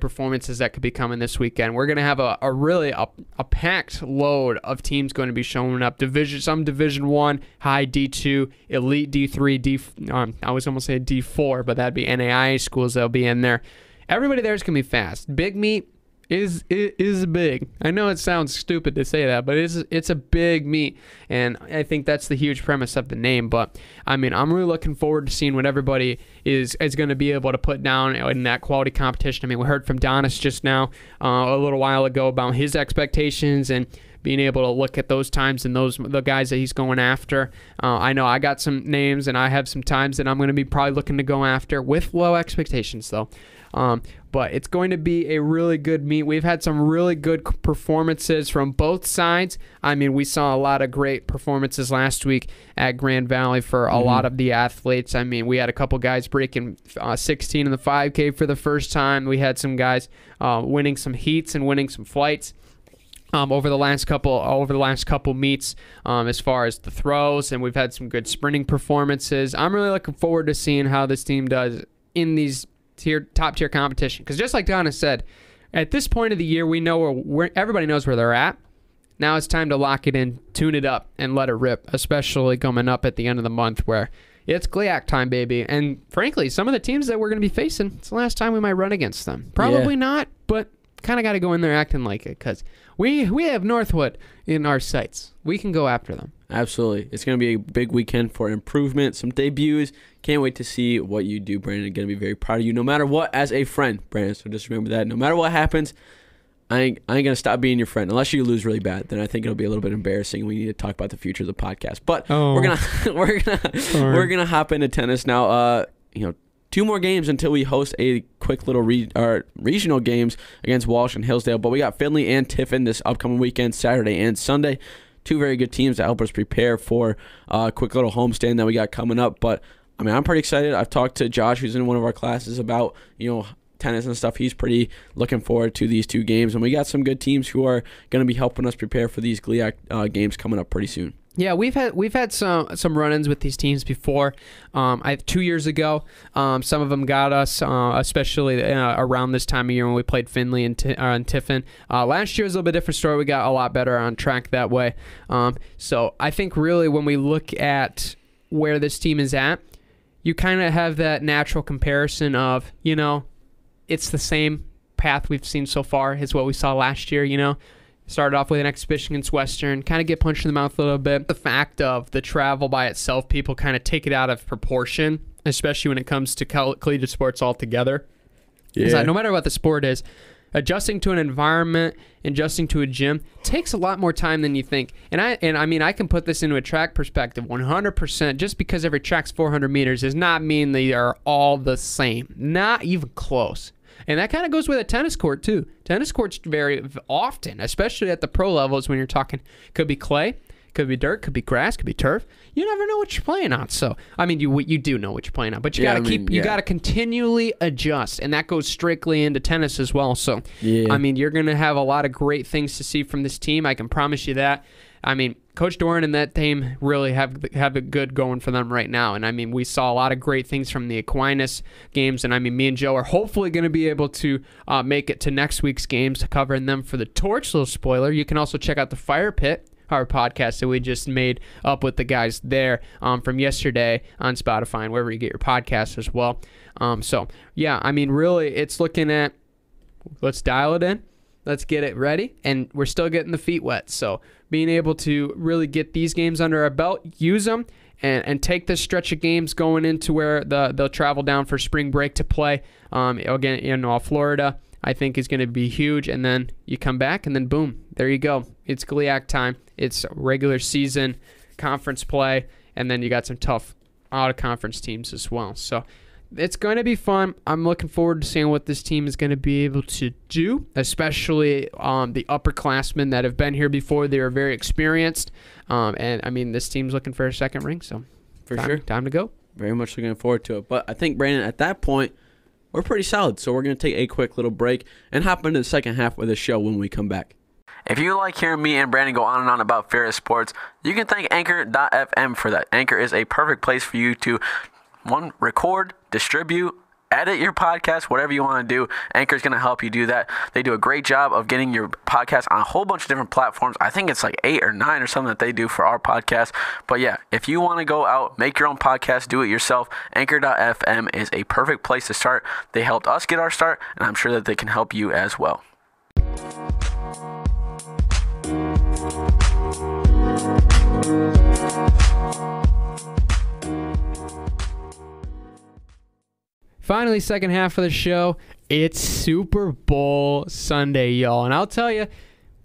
performances that could be coming this weekend. We're going to have a really packed load of teams going to be showing up. Some Division 1, high D2, elite D3, I was almost saying D4, but that'd be NAIA schools that'll be in there. Everybody there is going to be fast. Big meet is big. I know it sounds stupid to say that, but it's a big meet, and I think that's the huge premise of the name. But I mean, I'm really looking forward to seeing what everybody is going to be able to put down in that quality competition. I mean, we heard from Donis just now a little while ago about his expectations and being able to look at those times and the guys that he's going after. I know I got some names and I have some times that I'm going to be probably looking to go after with low expectations, though. But it's going to be a really good meet. We've had some really good performances from both sides. I mean, we saw a lot of great performances last week at Grand Valley for a lot of the athletes. I mean, we had a couple guys breaking 16 in the 5K for the first time. We had some guys winning some heats and winning some flights. Over the last couple meets, as far as the throws, and we've had some good sprinting performances. I'm really looking forward to seeing how this team does in these top tier competition, because just like Donna said, at this point of the year, we know where everybody knows where they're at. Now it's time to lock it in, tune it up, and let it rip, especially coming up at the end of the month where it's GLIAC time, baby. And frankly, some of the teams that we're going to be facing, it's the last time we might run against them. Probably not, but kind of got to go in there acting like it, because we have Northwood in our sights. We can go after them. Absolutely. It's going to be a big weekend for improvement, some debuts. Can't wait to see what you do, Brandon. I'm going to be very proud of you no matter what, as a friend, Brandon. So just remember that. No matter what happens, I ain't gonna stop being your friend unless you lose really bad. Then I think it'll be a little bit embarrassing. We need to talk about the future of the podcast. But we're gonna hop into tennis now. 2 more games until we host a quick little regional games against Walsh and Hillsdale. But we got Findlay and Tiffin this upcoming weekend, Saturday and Sunday. 2 very good teams to help us prepare for a quick little homestand that we got coming up. But I mean, I'm pretty excited. I've talked to Josh, who's in one of our classes, about tennis and stuff. He's pretty looking forward to these 2 games, and we got some good teams who are going to be helping us prepare for these GLIAC games coming up pretty soon. Yeah, we've had some run-ins with these teams before. 2 years ago, some of them got us, especially around this time of year when we played Findlay and Tiffin. Last year was a little bit different story. We got a lot better on track that way. So I think really when we look at where this team is at, you kind of have that natural comparison of, it's the same path we've seen so far as what we saw last year, Started off with an exhibition against Western, kind of get punched in the mouth a little bit. The fact of the travel by itself, people kind of take it out of proportion, especially when it comes to collegiate sports altogether. Yeah. No matter what the sport is, adjusting to an environment, adjusting to a gym takes a lot more time than you think. And I mean, I can put this into a track perspective 100%. Just because every track's 400 meters does not mean they are all the same. Not even close. And that kind of goes with a tennis court, too. Tennis courts very often, especially at the pro levels when you're talking, could be clay, could be dirt, could be grass, could be turf. You never know what you're playing on. So, I mean, you do know what you're playing on, but you got to continually adjust, and that goes strictly into tennis as well. So, I mean, you're going to have a lot of great things to see from this team. I can promise you that. I mean, Coach Doran and that team really have it good going for them right now. And, I mean, we saw a lot of great things from the Aquinas games. And, I mean, me and Joe are hopefully going to be able to make it to next week's games, covering them for the Torch. Little spoiler. You can also check out the Fire Pit, our podcast that we just made up with the guys there from yesterday on Spotify and wherever you get your podcasts as well. So, yeah, I mean, really, it's looking at let's dial it in. Let's get it ready, and we're still getting the feet wet. So being able to really get these games under our belt, use them, and take this stretch of games going into where they'll travel down for spring break to play again in Florida, I think is going to be huge. And then you come back, and then boom, there you go. It's GLIAC time. It's regular season conference play, and then you got some tough out-of-conference teams as well. So it's going to be fun. I'm looking forward to seeing what this team is going to be able to do, especially the upperclassmen that have been here before. They are very experienced. And, I mean, this team's looking for a second ring, so for sure. Time to go. Very much looking forward to it. But I think, Brandon, at that point, we're pretty solid. So we're going to take a quick little break and hop into the second half of the show when we come back. If you like hearing me and Brandon go on and on about Ferris sports, you can thank Anchor.fm for that. Anchor is a perfect place for you to record, distribute, edit your podcast, whatever you want to do. Anchor's going to help you do that. They do a great job of getting your podcast on a whole bunch of different platforms. I think it's like 8 or 9 or something that they do for our podcast. But yeah, if you want to go out, make your own podcast, do it yourself, Anchor.fm is a perfect place to start. They helped us get our start, and I'm sure that they can help you as well. Finally, second half of the show, it's Super Bowl Sunday, y'all. And I'll tell you,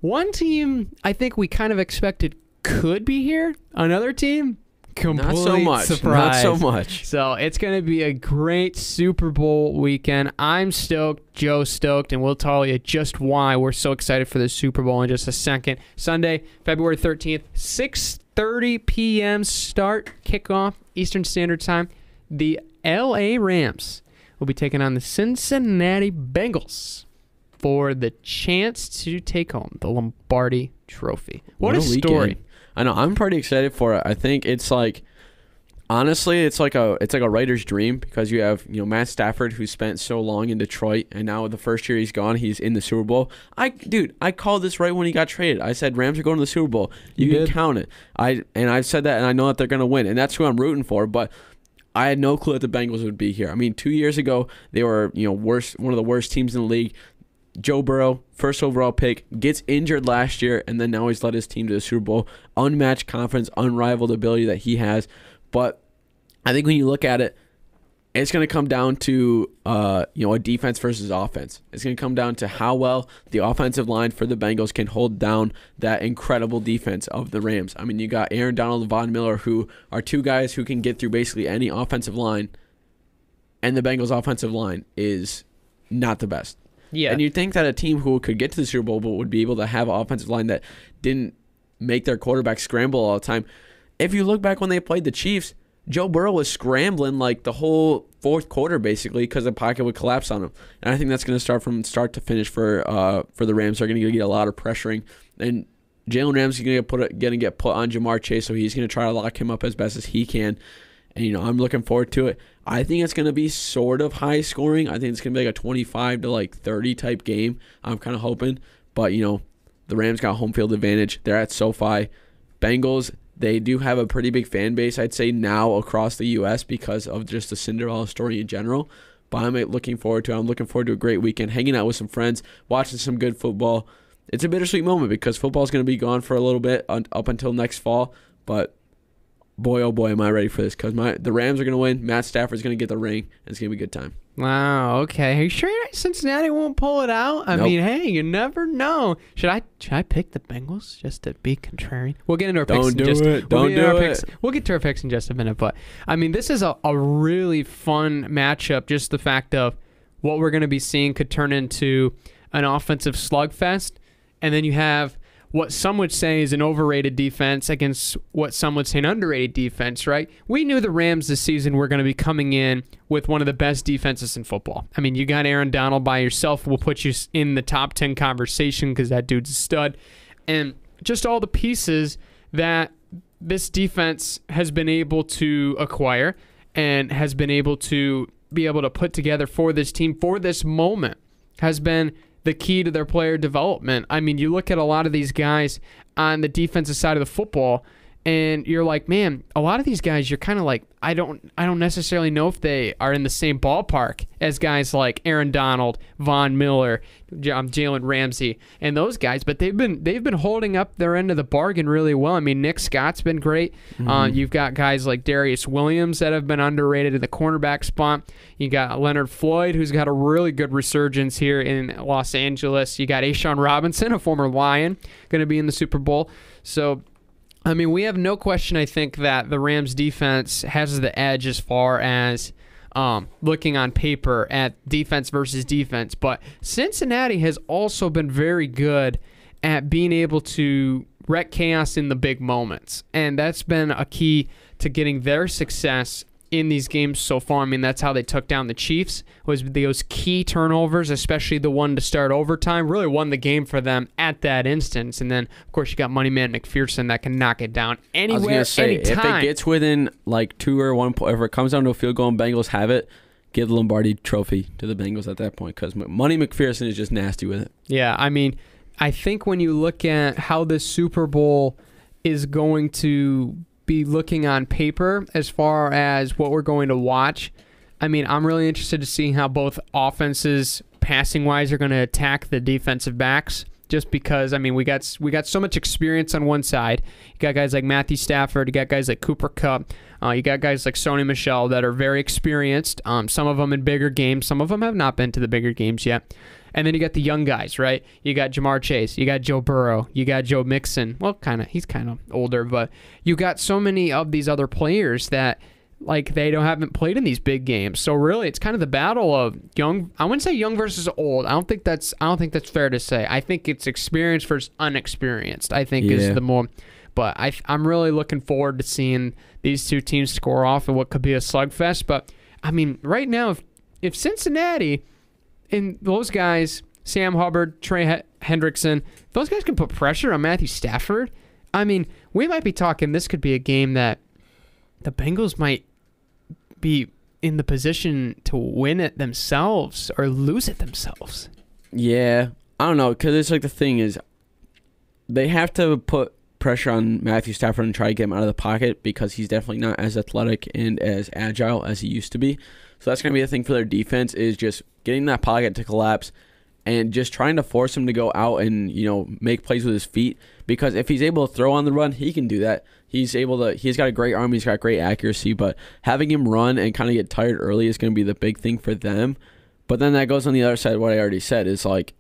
one team I think we kind of expected could be here. Another team, complete surprise. Not so much. So it's going to be a great Super Bowl weekend. I'm stoked, Joe's stoked, and we'll tell you just why we're so excited for this Super Bowl in just a second. Sunday, February 13th, 6:30 p.m. start, kickoff, Eastern Standard Time. The L.A. Rams will be taking on the Cincinnati Bengals for the chance to take home the Lombardi Trophy. What a story. Weekend. I know. I'm pretty excited for it. I think it's like, honestly, it's like a writer's dream because you have, Matt Stafford, who spent so long in Detroit, and now the first year he's gone, he's in the Super Bowl. I called this right when he got traded. I said Rams are going to the Super Bowl. You can count it. I've said that, and I know that they're going to win, and that's who I'm rooting for, but I had no clue that the Bengals would be here. I mean, 2 years ago, they were, one of the worst teams in the league. Joe Burrow, first overall pick, gets injured last year, and then now he's led his team to the Super Bowl. Unmatched confidence, unrivaled ability that he has. But I think when you look at it, it's going to come down to a defense versus offense. It's going to come down to how well the offensive line for the Bengals can hold down that incredible defense of the Rams. I mean, you got Aaron Donald and Von Miller, who are two guys who can get through basically any offensive line, and the Bengals' offensive line is not the best. Yeah. And you'd think that a team who could get to the Super Bowl but would be able to have an offensive line that didn't make their quarterback scramble all the time. If you look back when they played the Chiefs, Joe Burrow was scrambling like the whole fourth quarter basically because the pocket would collapse on him. And I think that's going to start from start to finish for the Rams. They're going to get a lot of pressuring. And Jalen Ramsey's going to get put on Jamar Chase, so he's going to try to lock him up as best as he can. And, I'm looking forward to it. I think it's going to be sort of high scoring. I think it's going to be like a 25 to 30 type game. I'm kind of hoping. But, the Rams got home field advantage. They're at SoFi. Bengals, they do have a pretty big fan base, I'd say, now across the U.S. because of just the Cinderella story in general. But I'm looking forward to it. I'm looking forward to a great weekend, hanging out with some friends, watching some good football. It's a bittersweet moment because football is going to be gone for a little bit up until next fall. But boy, oh boy, am I ready for this because the Rams are going to win. Matt Stafford's going to get the ring, and it's going to be a good time. Wow. Okay. Are you sure Cincinnati won't pull it out? I mean, hey, you never know. Should I pick the Bengals just to be contrarian? We'll get into our picks. We'll get to our picks in just a minute. But I mean, this is a really fun matchup. Just the fact of what we're going to be seeing could turn into an offensive slugfest, and then you have what some would say is an overrated defense against what some would say an underrated defense, right? We knew the Rams this season were going to be coming in with one of the best defenses in football. I mean, you got Aaron Donald by yourself. We'll put you in the top 10 conversation because that dude's a stud. And just all the pieces that this defense has been able to acquire and has been able to put together for this team for this moment has been the key to their player development. I mean, you look at a lot of these guys on the defensive side of the football, and you're like, man, a lot of these guys, you're kind of like, I don't necessarily know if they are in the same ballpark as guys like Aaron Donald, Von Miller, Jalen Ramsey, and those guys. But they've been holding up their end of the bargain really well. I mean, Nick Scott's been great. You've got guys like Darius Williams that have been underrated in the cornerback spot. You got Leonard Floyd, who's got a really good resurgence here in Los Angeles. You got Ashawn Robinson, a former Lion, going to be in the Super Bowl. So, I mean, we have no question, I think, that the Rams defense has the edge as far as looking on paper at defense versus defense. But Cincinnati has also been very good at being able to wreak chaos in the big moments. And that's been a key to getting their success in these games so far. I mean, that's how they took down the Chiefs, was those key turnovers, especially the one to start overtime, really won the game for them at that instance. And then, of course, you got Money Man McPherson that can knock it down anywhere, anytime. If it gets within like 2 or 1 point, if it comes down to a field goal and Bengals have it, give the Lombardi trophy to the Bengals at that point because Money McPherson is just nasty with it. Yeah, I mean, I think when you look at how this Super Bowl is going to be looking on paper as far as what we're going to watch, I mean, I'm really interested to see how both offenses, passing-wise, are going to attack the defensive backs. Just because, I mean, we got so much experience on one side. You got guys like Matthew Stafford. You got guys like Cooper Kupp. You got guys like Sony Michel that are very experienced. Some of them in bigger games. Some of them have not been to the bigger games yet. And then you got the young guys, right? You got Jamar Chase. You got Joe Burrow. You got Joe Mixon. Well, he's kind of older, but you got so many of these other players that they haven't played in these big games. So really, it's kind of the battle of young. I wouldn't say young versus old. I don't think that's fair to say. I think it's experienced versus unexperienced. I think is the more. But I'm really looking forward to seeing these two teams score off in what could be a slugfest. But I mean, right now, if Cincinnati and those guys, Sam Hubbard, Trey Hendrickson, those guys can put pressure on Matthew Stafford, I mean, we might be talking this could be a game that the Bengals might be in the position to win it themselves or lose it themselves. Yeah, I don't know, because it's like the thing is they have to put pressure on Matthew Stafford and try to get him out of the pocket because he's definitely not as athletic and as agile as he used to be. So that's going to be the thing for their defense is just getting that pocket to collapse and just trying to force him to go out and, make plays with his feet because if he's able to throw on the run, he can do that. He's got a great arm, he's got great accuracy, but having him run and kind of get tired early is going to be the big thing for them. But then that goes on the other side of what I already said, is like,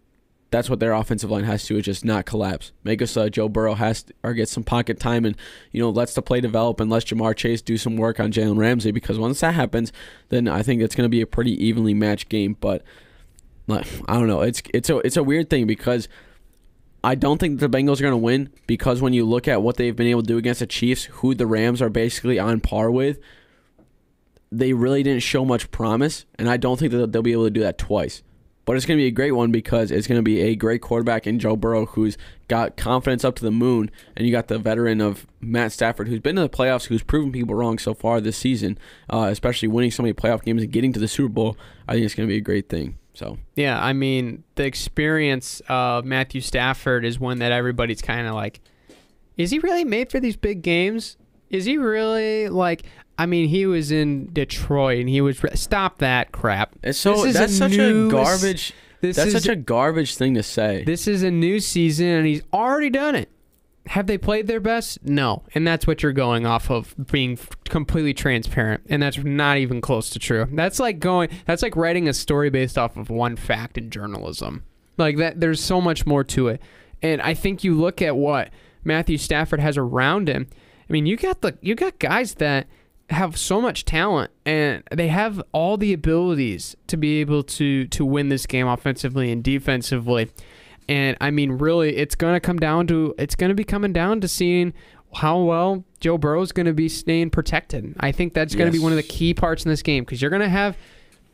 that's what their offensive line has to do, is just not collapse. Make us Joe Burrow get some pocket time, and lets the play develop, and lets Jamar Chase do some work on Jalen Ramsey, because once that happens, then I think it's going to be a pretty evenly matched game. But I don't know. It's a weird thing, because I don't think the Bengals are going to win, because when you look at what they've been able to do against the Chiefs, who the Rams are basically on par with, they really didn't show much promise, and I don't think that they'll be able to do that twice. But it's going to be a great one, because it's going to be a great quarterback in Joe Burrow, who's got confidence up to the moon, and you got the veteran of Matt Stafford, who's been to the playoffs, who's proven people wrong so far this season, especially winning so many playoff games and getting to the Super Bowl. I think it's going to be a great thing. So yeah, I mean, the experience of Matthew Stafford is one that everybody's kind of like, is he really made for these big games? Is he really like? I mean, he was in Detroit, and he was stop that crap. That's such a garbage thing to say. This is a new season, and he's already done it. Have they played their best? No, and that's what you're going off of, being completely transparent, and that's not even close to true. That's like writing a story based off of one fact in journalism. Like that, there's so much more to it, and I think you look at what Matthew Stafford has around him. I mean, you got guys that have so much talent, and they have all the abilities to be able to win this game offensively and defensively. And I mean, really, it's going to be coming down to seeing how well Joe Burrow is going to be staying protected. I think that's going to be one of the key parts in this game, because you're going to have,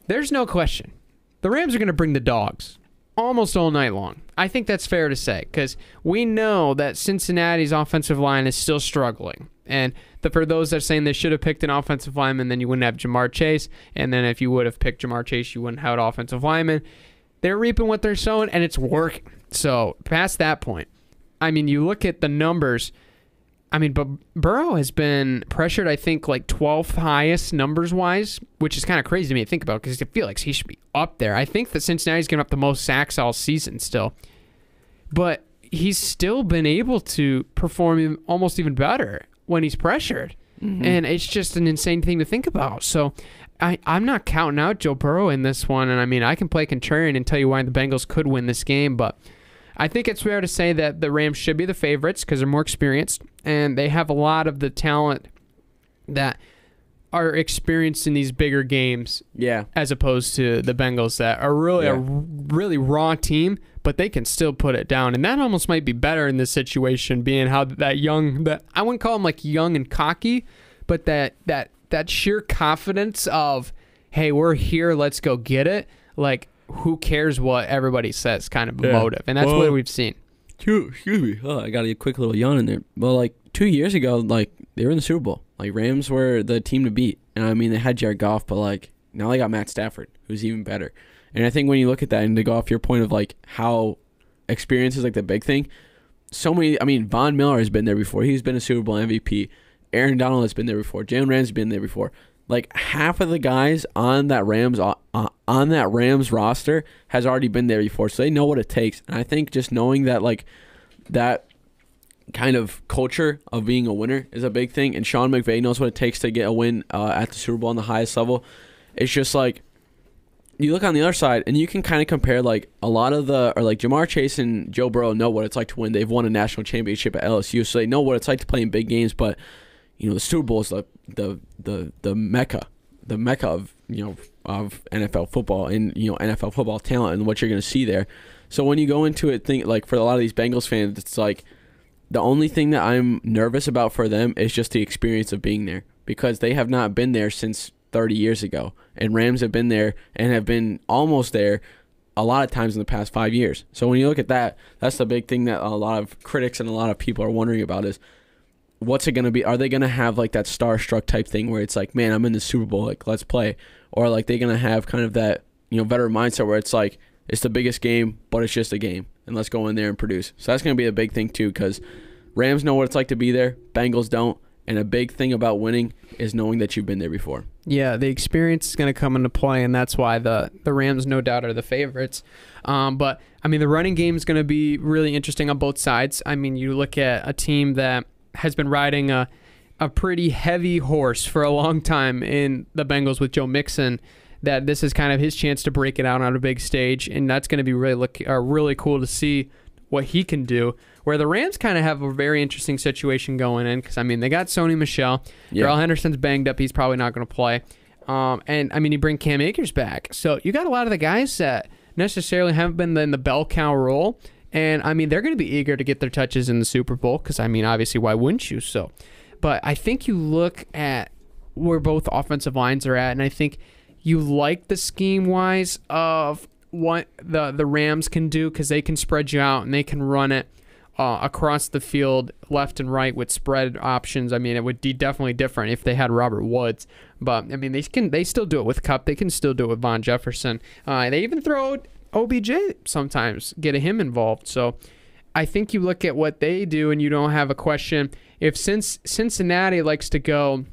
there's no question, the Rams are going to bring the dogs almost all night long. I think that's fair to say, because we know that Cincinnati's offensive line is still struggling. And for those that are saying they should have picked an offensive lineman, then you wouldn't have Jamar Chase. And then if you would have picked Jamar Chase, you wouldn't have an offensive lineman. They're reaping what they're sowing, and it's working. So past that point, I mean, you look at the numbers. I mean, but Burrow has been pressured, I think, like 12th highest numbers-wise, which is kind of crazy to me to think about, because I feel like he should be up there. I think that Cincinnati's given up the most sacks all season still. But he's still been able to perform almost even better when he's pressured. Mm-hmm. And it's just an insane thing to think about. So I'm not counting out Joe Burrow in this one. And I mean, I can play contrarian and tell you why the Bengals could win this game. But I think it's fair to say that the Rams should be the favorites, because they're more experienced. And they have a lot of the talent that are experienced in these bigger games. Yeah. As opposed to the Bengals, that are really a really raw team, but they can still put it down. And that almost might be better in this situation, being how that I wouldn't call them like young and cocky, but that sheer confidence of, hey, we're here, let's go get it. Like, who cares what everybody says kind of motive. And that's what we've seen. Excuse me. Oh, I got a quick little yawn in there. Well, like 2 years ago, like they were in the Super Bowl. Like Rams were the team to beat. And I mean, they had Jared Goff, but like now they got Matt Stafford, who's even better. And I think when you look at that, and to go off your point of like how experience is like the big thing, Von Miller has been there before. He's been a Super Bowl MVP. Aaron Donald has been there before. Jalen Ramsey has been there before. Like half of the guys on that Rams roster has already been there before, so they know what it takes. And I think just knowing that, like, that kind of culture of being a winner is a big thing. And Sean McVay knows what it takes to get a win at the Super Bowl on the highest level. It's just like you look on the other side, and you can kind of compare like a lot of Jamar Chase and Joe Burrow know what it's like to win. They've won a national championship at LSU, so they know what it's like to play in big games. But the Super Bowl is the mecca of of NFL football and NFL football talent and what you're going to see there. So when you go into it, think like for a lot of these Bengals fans, it's like the only thing that I'm nervous about for them is just the experience of being there, because they have not been there since 30 years ago, and Rams have been there and have been almost there a lot of times in the past 5 years. So when you look at that, that's the big thing that a lot of critics and a lot of people are wondering about is, what's it going to be? Are they going to have like that starstruck type thing where it's like, man, I'm in the Super Bowl, like let's play? Or like they going to have kind of that, veteran mindset where it's like, it's the biggest game, but it's just a game, and let's go in there and produce. So that's going to be a big thing too, because Rams know what it's like to be there. Bengals don't. And a big thing about winning is knowing that you've been there before. Yeah, the experience is going to come into play, and that's why the Rams no doubt are the favorites. But, I mean, the running game is going to be really interesting on both sides. I mean, you look at a team that has been riding a pretty heavy horse for a long time in the Bengals with Joe Mixon, that this is kind of his chance to break it out on a big stage, and that's going to be really cool to see what he can do. Where the Rams kind of have a very interesting situation going in, because, I mean, they got Sony Michel. Yeah. Darrell Henderson's banged up. He's probably not going to play. And, I mean, you bring Cam Akers back. So you got a lot of the guys that necessarily haven't been in the bell cow role. And, I mean, they're going to be eager to get their touches in the Super Bowl because, I mean, obviously, why wouldn't you? So, but I think you look at where both offensive lines are at, and I think you like the scheme-wise of what the Rams can do because they can spread you out and they can run it across the field, left and right with spread options. I mean, it would be definitely different if they had Robert Woods, but I mean, they still do it with Kupp. They can still do it with Von Jefferson. They even throw OBJ sometimes, get him involved. So I think you look at what they do, and you don't have a question. If since Cincinnati likes to go,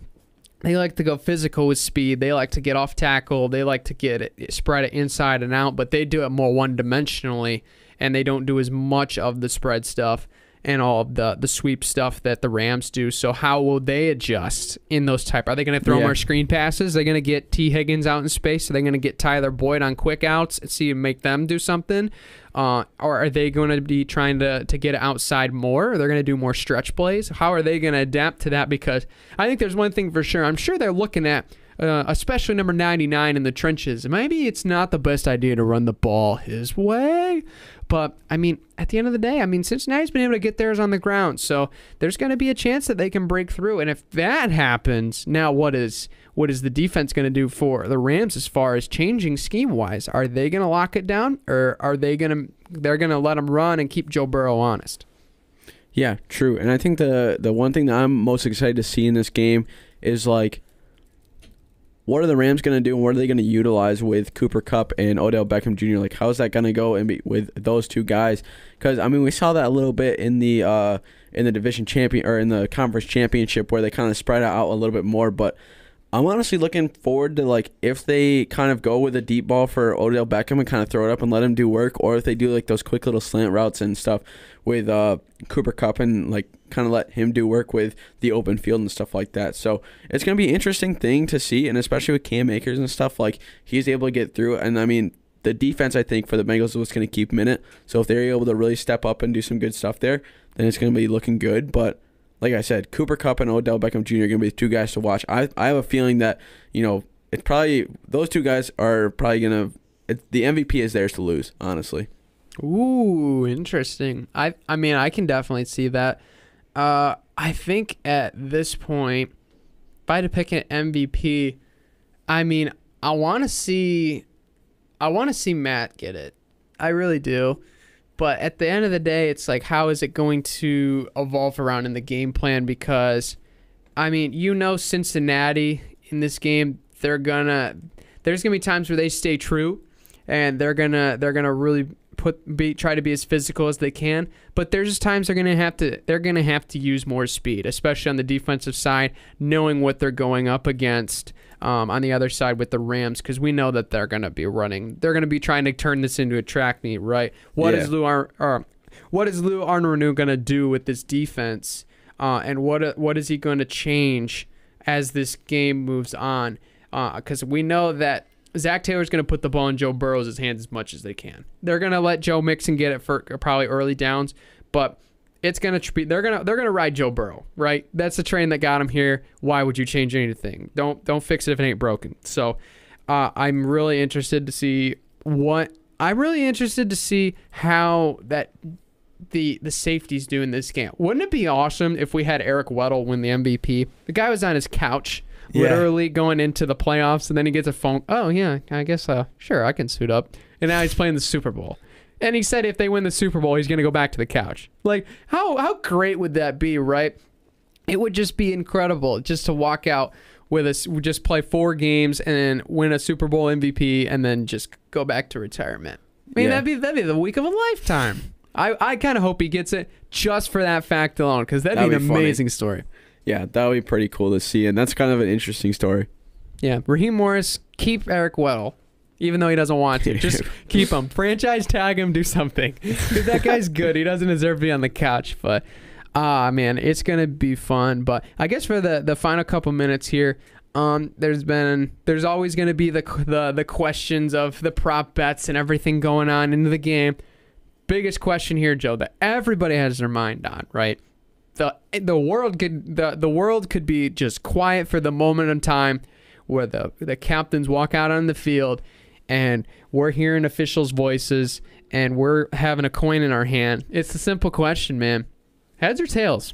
they like to go physical with speed. They like to get off tackle. They like to get it, spread it inside and out, but they do it more one-dimensionally, and they don't do as much of the spread stuff and all of the sweep stuff that the Rams do. So how will they adjust in those type? Are they going to throw more screen passes? Are they going to get T. Higgins out in space? Are they going to get Tyler Boyd on quick outs and see and make them do something? Or are they going to be trying to get it outside more? Or they're going to do more stretch plays? How are they going to adapt to that? Because I think there's one thing for sure. I'm sure they're looking at especially number 99 in the trenches. Maybe it's not the best idea to run the ball his way. But, I mean, at the end of the day, I mean, Cincinnati's been able to get theirs on the ground. So there's going to be a chance that they can break through. And if that happens, now what is the defense going to do for the Rams as far as changing scheme-wise? Are they going to lock it down, or are they're going to let them run and keep Joe Burrow honest? Yeah, true. And I think the one thing that I'm most excited to see in this game is, like, what are the Rams going to do, and what are they going to utilize with Cooper Kupp and Odell Beckham Jr.? Like, how is that going to go with those two guys? Because, I mean, we saw that a little bit in the division champion, or in the conference championship, where they kind of spread out a little bit more. But I'm honestly looking forward to, like, if they kind of go with a deep ball for Odell Beckham and kind of throw it up and let him do work, or if they do, like, those quick little slant routes and stuff with Cooper Kupp and, like, kind of let him do work with the open field and stuff like that. So it's going to be an interesting thing to see, and especially with Cam Akers and stuff, like, he's able to get through. And, I mean, the defense, I think, for the Bengals is what's going to keep him in it. So if they're able to really step up and do some good stuff there, then it's going to be looking good. But like I said, Cooper Kupp and Odell Beckham Jr. are going to be the two guys to watch. I have a feeling that, you know, it's probably those two guys are probably going to – the MVP is theirs to lose, honestly. Ooh, interesting. I mean, I can definitely see that. I think at this point, if I had to pick an MVP, I mean, I want to see Matt get it. I really do. But at the end of the day, it's like, how is it going to evolve around in the game plan? Because, I mean, you know, Cincinnati in this game, there's gonna be times where they stay true, and they're gonna really try to be as physical as they can. But there's just times they're gonna have to use more speed, especially on the defensive side, knowing what they're going up against. On the other side with the Rams, because we know that they're going to be running. They're going to be trying to turn this into a track meet, right? What is Lou Arnaud going to do with this defense, and what is he going to change as this game moves on? Because we know that Zach Taylor's going to put the ball in Joe Burrow's hands as much as they can. They're going to let Joe Mixon get it for probably early downs, but it's gonna be they're gonna ride Joe Burrow, right? That's the train that got him here. Why would you change anything? Don't fix it if it ain't broken. So I'm really interested to see how that the safeties do in this game. Wouldn't it be awesome if we had Eric Weddle win the MVP? The guy was on his couch literally going into the playoffs, and then he gets a phone. Oh yeah, I guess sure I can suit up, and now he's playing the Super Bowl. And he said if they win the Super Bowl, he's going to go back to the couch. Like, how great would that be, right? It would just be incredible just to walk out with us, just play 4 games and then win a Super Bowl MVP and then just go back to retirement. I mean, that'd be the week of a lifetime. I kind of hope he gets it just for that fact alone, because that'd be an amazing story. Yeah, that would be pretty cool to see, and that's kind of an interesting story. Yeah, Raheem Morris, keep Eric Weddle. Even though he doesn't want to. Just keep him. Franchise tag him, do something. Because that guy's good. He doesn't deserve to be on the couch. But, man, it's going to be fun. But I guess for the final couple minutes here, there's always going to be the questions of the prop bets and everything going on into the game. Biggest question here, Joe, that everybody has their mind on, right? The world could be just quiet for the moment in time where the captains walk out on the field and we're hearing officials' voices and we're having a coin in our hand. It's a simple question, man. Heads or tails?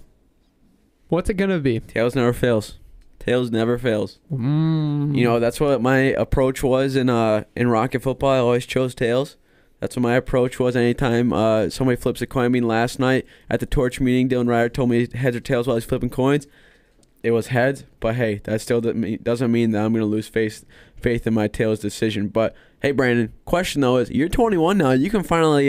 What's it going to be? Tails never fails. Tails never fails. You know, that's what my approach was in Rocket football. I always chose tails. That's what my approach was anytime somebody flips a coin. I mean, last night at the torch meeting, Dylan Ryder told me heads or tails while he's flipping coins. It was heads, but hey, that still doesn't mean that I'm going to lose faith in my tails decision. But hey, Brandon, question though is, you're 21 now. You can finally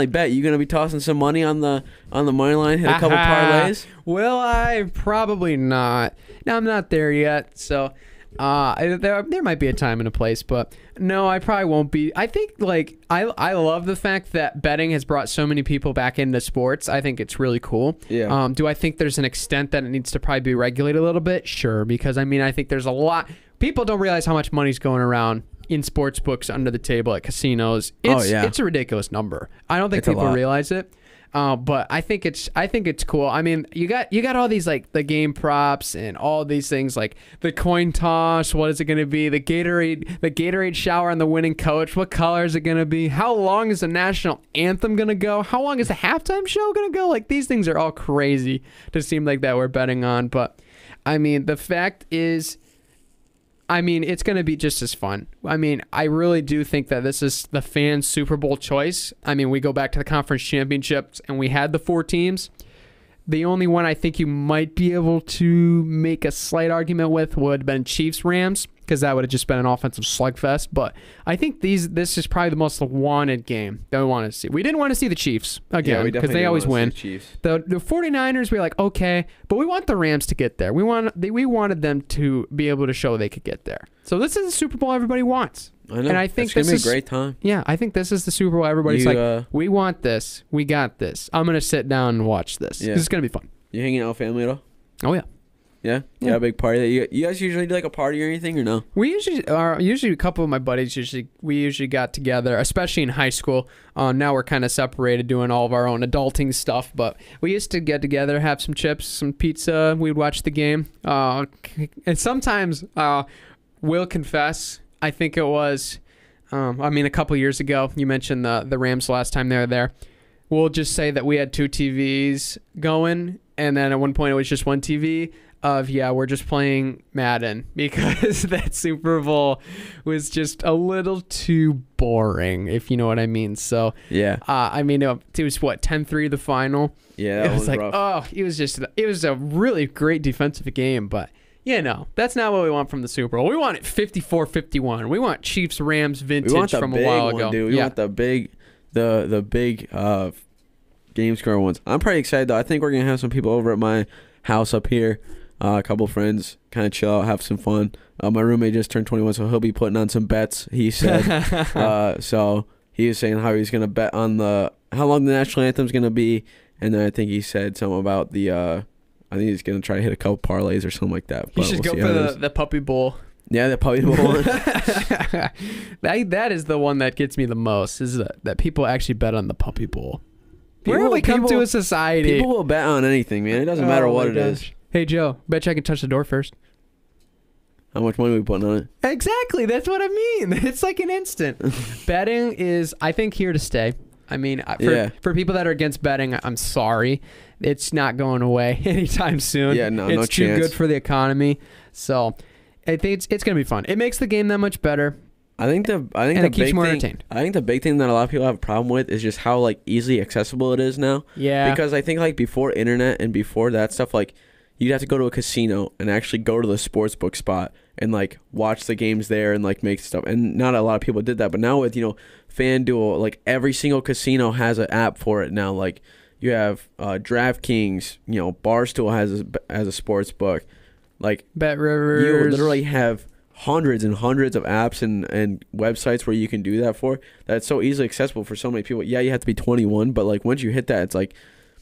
bet. You going to be tossing some money on the money line, hit a couple parlays? Will I? Probably not. No, I'm not there yet. So there might be a time and a place, but no, I probably won't be. I think I love the fact that betting has brought so many people back into sports. I think it's really cool. Yeah. Do I think there's an extent that it needs to probably be regulated a little bit? Sure, because I mean I think there's a lot. People don't realize how much money's going around in sports books under the table at casinos. It's a ridiculous number. I don't think people realize it. But I think it's cool. I mean, you got all these like the game props and all these things like the coin toss. What is it going to be? The Gatorade shower on the winning coach. What color is it going to be? How long is the national anthem going to go? How long is the halftime show going to go? Like these things are all crazy to seem like that we're betting on. But I mean, the fact is, it's going to be just as fun. I mean, I really do think that this is the fans' Super Bowl choice. I mean, we go back to the conference championships, and we had the 4 teams. The only one I think you might be able to make a slight argument with would have been Chiefs-Rams, because that would have just been an offensive slugfest. But I think this is probably the most wanted game that we want to see. We didn't want to see the Chiefs again because they always win. The 49ers, we were like, okay, but we want the Rams to get there. We wanted them to be able to show they could get there. So this is the Super Bowl everybody wants. I know. And I think it's going to be a great time. Yeah, I think this is the Super Bowl everybody's we want this. We got this. I'm going to sit down and watch this. Yeah. This is going to be fun. You hanging out with family at all? Oh, yeah. Yeah? Yeah, a big party. You guys usually do like a party or anything or no? We usually a couple of my buddies usually got together, especially in high school. Now we're kind of separated doing all of our own adulting stuff, but we used to get together, have some chips, some pizza, we'd watch the game. And sometimes will confess, I think it was a couple years ago, you mentioned the Rams last time they were there. We'll just say that we had 2 TVs going, and then at one point it was just one TV. We're just playing Madden because that Super Bowl was just a little too boring, if you know what I mean. So yeah, it was 10-3 the final. Yeah, it was like rough. It was a really great defensive game, but that's not what we want from the Super Bowl. We want it 54-51. We want Chiefs Rams vintage from a while ago. Dude. We want the big game score ones. I'm pretty excited though. I think we're gonna have some people over at my house up here. A couple friends, kind of chill out, have some fun. My roommate just turned 21, so he'll be putting on some bets, he said. So he was saying how he's going to bet on how long the national anthem's going to be. And then I think he said something about I think he's going to try to hit a couple parlays or something like that. You should go for the Puppy Bowl. Yeah, the Puppy Bowl. That is the one that gets me the most, is that people actually bet on the Puppy Bowl. Where have we come to a society? People will bet on anything, man. It doesn't matter what it is. Hey, Joe, bet you I can touch the door first. How much money are we putting on it? Exactly. That's what I mean. It's like an instant. Betting is, I think, here to stay. I mean, for people that are against betting, I'm sorry. It's not going away anytime soon. Yeah, no It's too chance. good for the economy. So I think it's going to be fun. It makes the game that much better. It keeps more entertained. I think the big thing that a lot of people have a problem with is just how easily accessible it is now. Yeah. Because I think before internet and before that stuff, you'd have to go to a casino and actually go to the sportsbook spot and watch the games there and make stuff. And not a lot of people did that. But now with FanDuel, every single casino has an app for it now. You have DraftKings. Barstool has a sports book. Like Bet Rivers. You literally have hundreds and hundreds of apps and websites where you can do that for. That's so easily accessible for so many people. Yeah, you have to be 21, but like once you hit that, it's like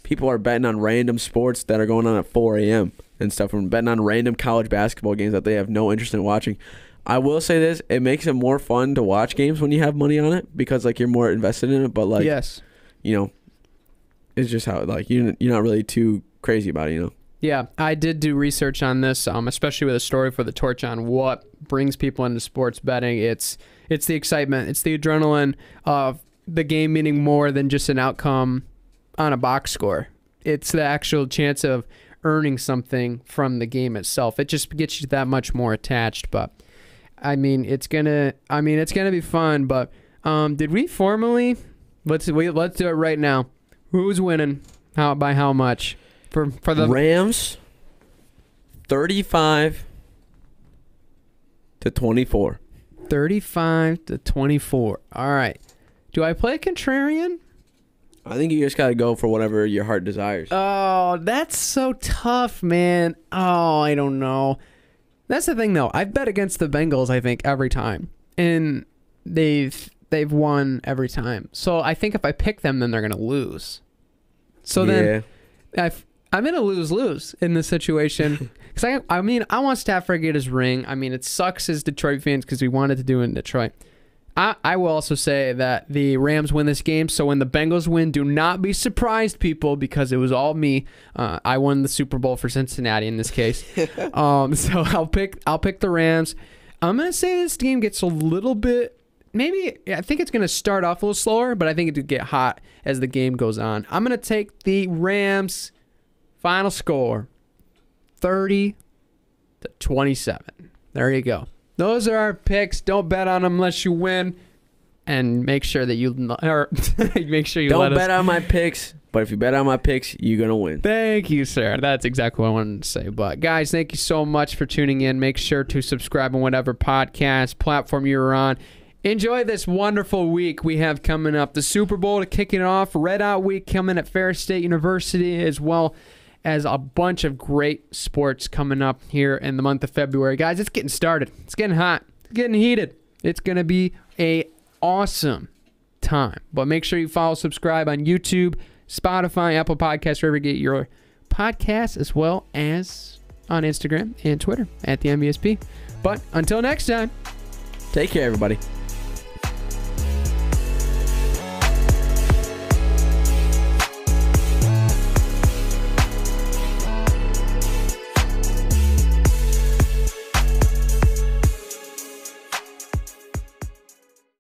people are betting on random sports that are going on at 4 a.m. and stuff, and betting on random college basketball games that they have no interest in watching. I will say this, it makes it more fun to watch games when you have money on it because like you're more invested in it, but like yes. It's just how like you're not really too crazy about it, Yeah, I did do research on this, especially with a story for the Torch on what brings people into sports betting. It's the excitement. It's the adrenaline of the game meaning more than just an outcome on a box score. It's the actual chance of earning something from the game itself. It just gets you that much more attached. But I mean, it's gonna be fun. But did we formally? Let's do it right now. Who's winning? By how much? For the Rams, 35-24. 35-24. All right. Do I play a contrarian? I think you just got to go for whatever your heart desires. Oh, that's so tough, man. Oh, I don't know. That's the thing, though. I've bet against the Bengals, I think, every time. And they've won every time. So I think if I pick them, then they're going to lose. So then I'm in a lose-lose in this situation. Because I want Stafford to get his ring. I mean, it sucks as Detroit fans because we wanted to do it in Detroit. I will also say that the Rams win this game. So when the Bengals win, do not be surprised, people, because it was all me. I won the Super Bowl for Cincinnati in this case. So I'll pick the Rams. I'm gonna say this game gets a little bit. Maybe I think it's gonna start off a little slower, but I think it could get hot as the game goes on. I'm gonna take the Rams. Final score, 30-27. There you go. Those are our picks. Don't bet on them unless you win, and make sure that you don't bet on my picks. But if you bet on my picks, you're gonna win. Thank you, sir. That's exactly what I wanted to say. But guys, thank you so much for tuning in. Make sure to subscribe on whatever podcast platform you're on. Enjoy this wonderful week we have coming up. The Super Bowl to kick it off. Red Out Week coming at Ferris State University, as well as a bunch of great sports coming up here in the month of February. Guys, it's getting started. It's getting hot. It's getting heated. It's going to be an awesome time. But make sure you follow, subscribe on YouTube, Spotify, Apple Podcasts, wherever you get your podcasts, as well as on Instagram and Twitter at the MVSP. But until next time, take care, everybody.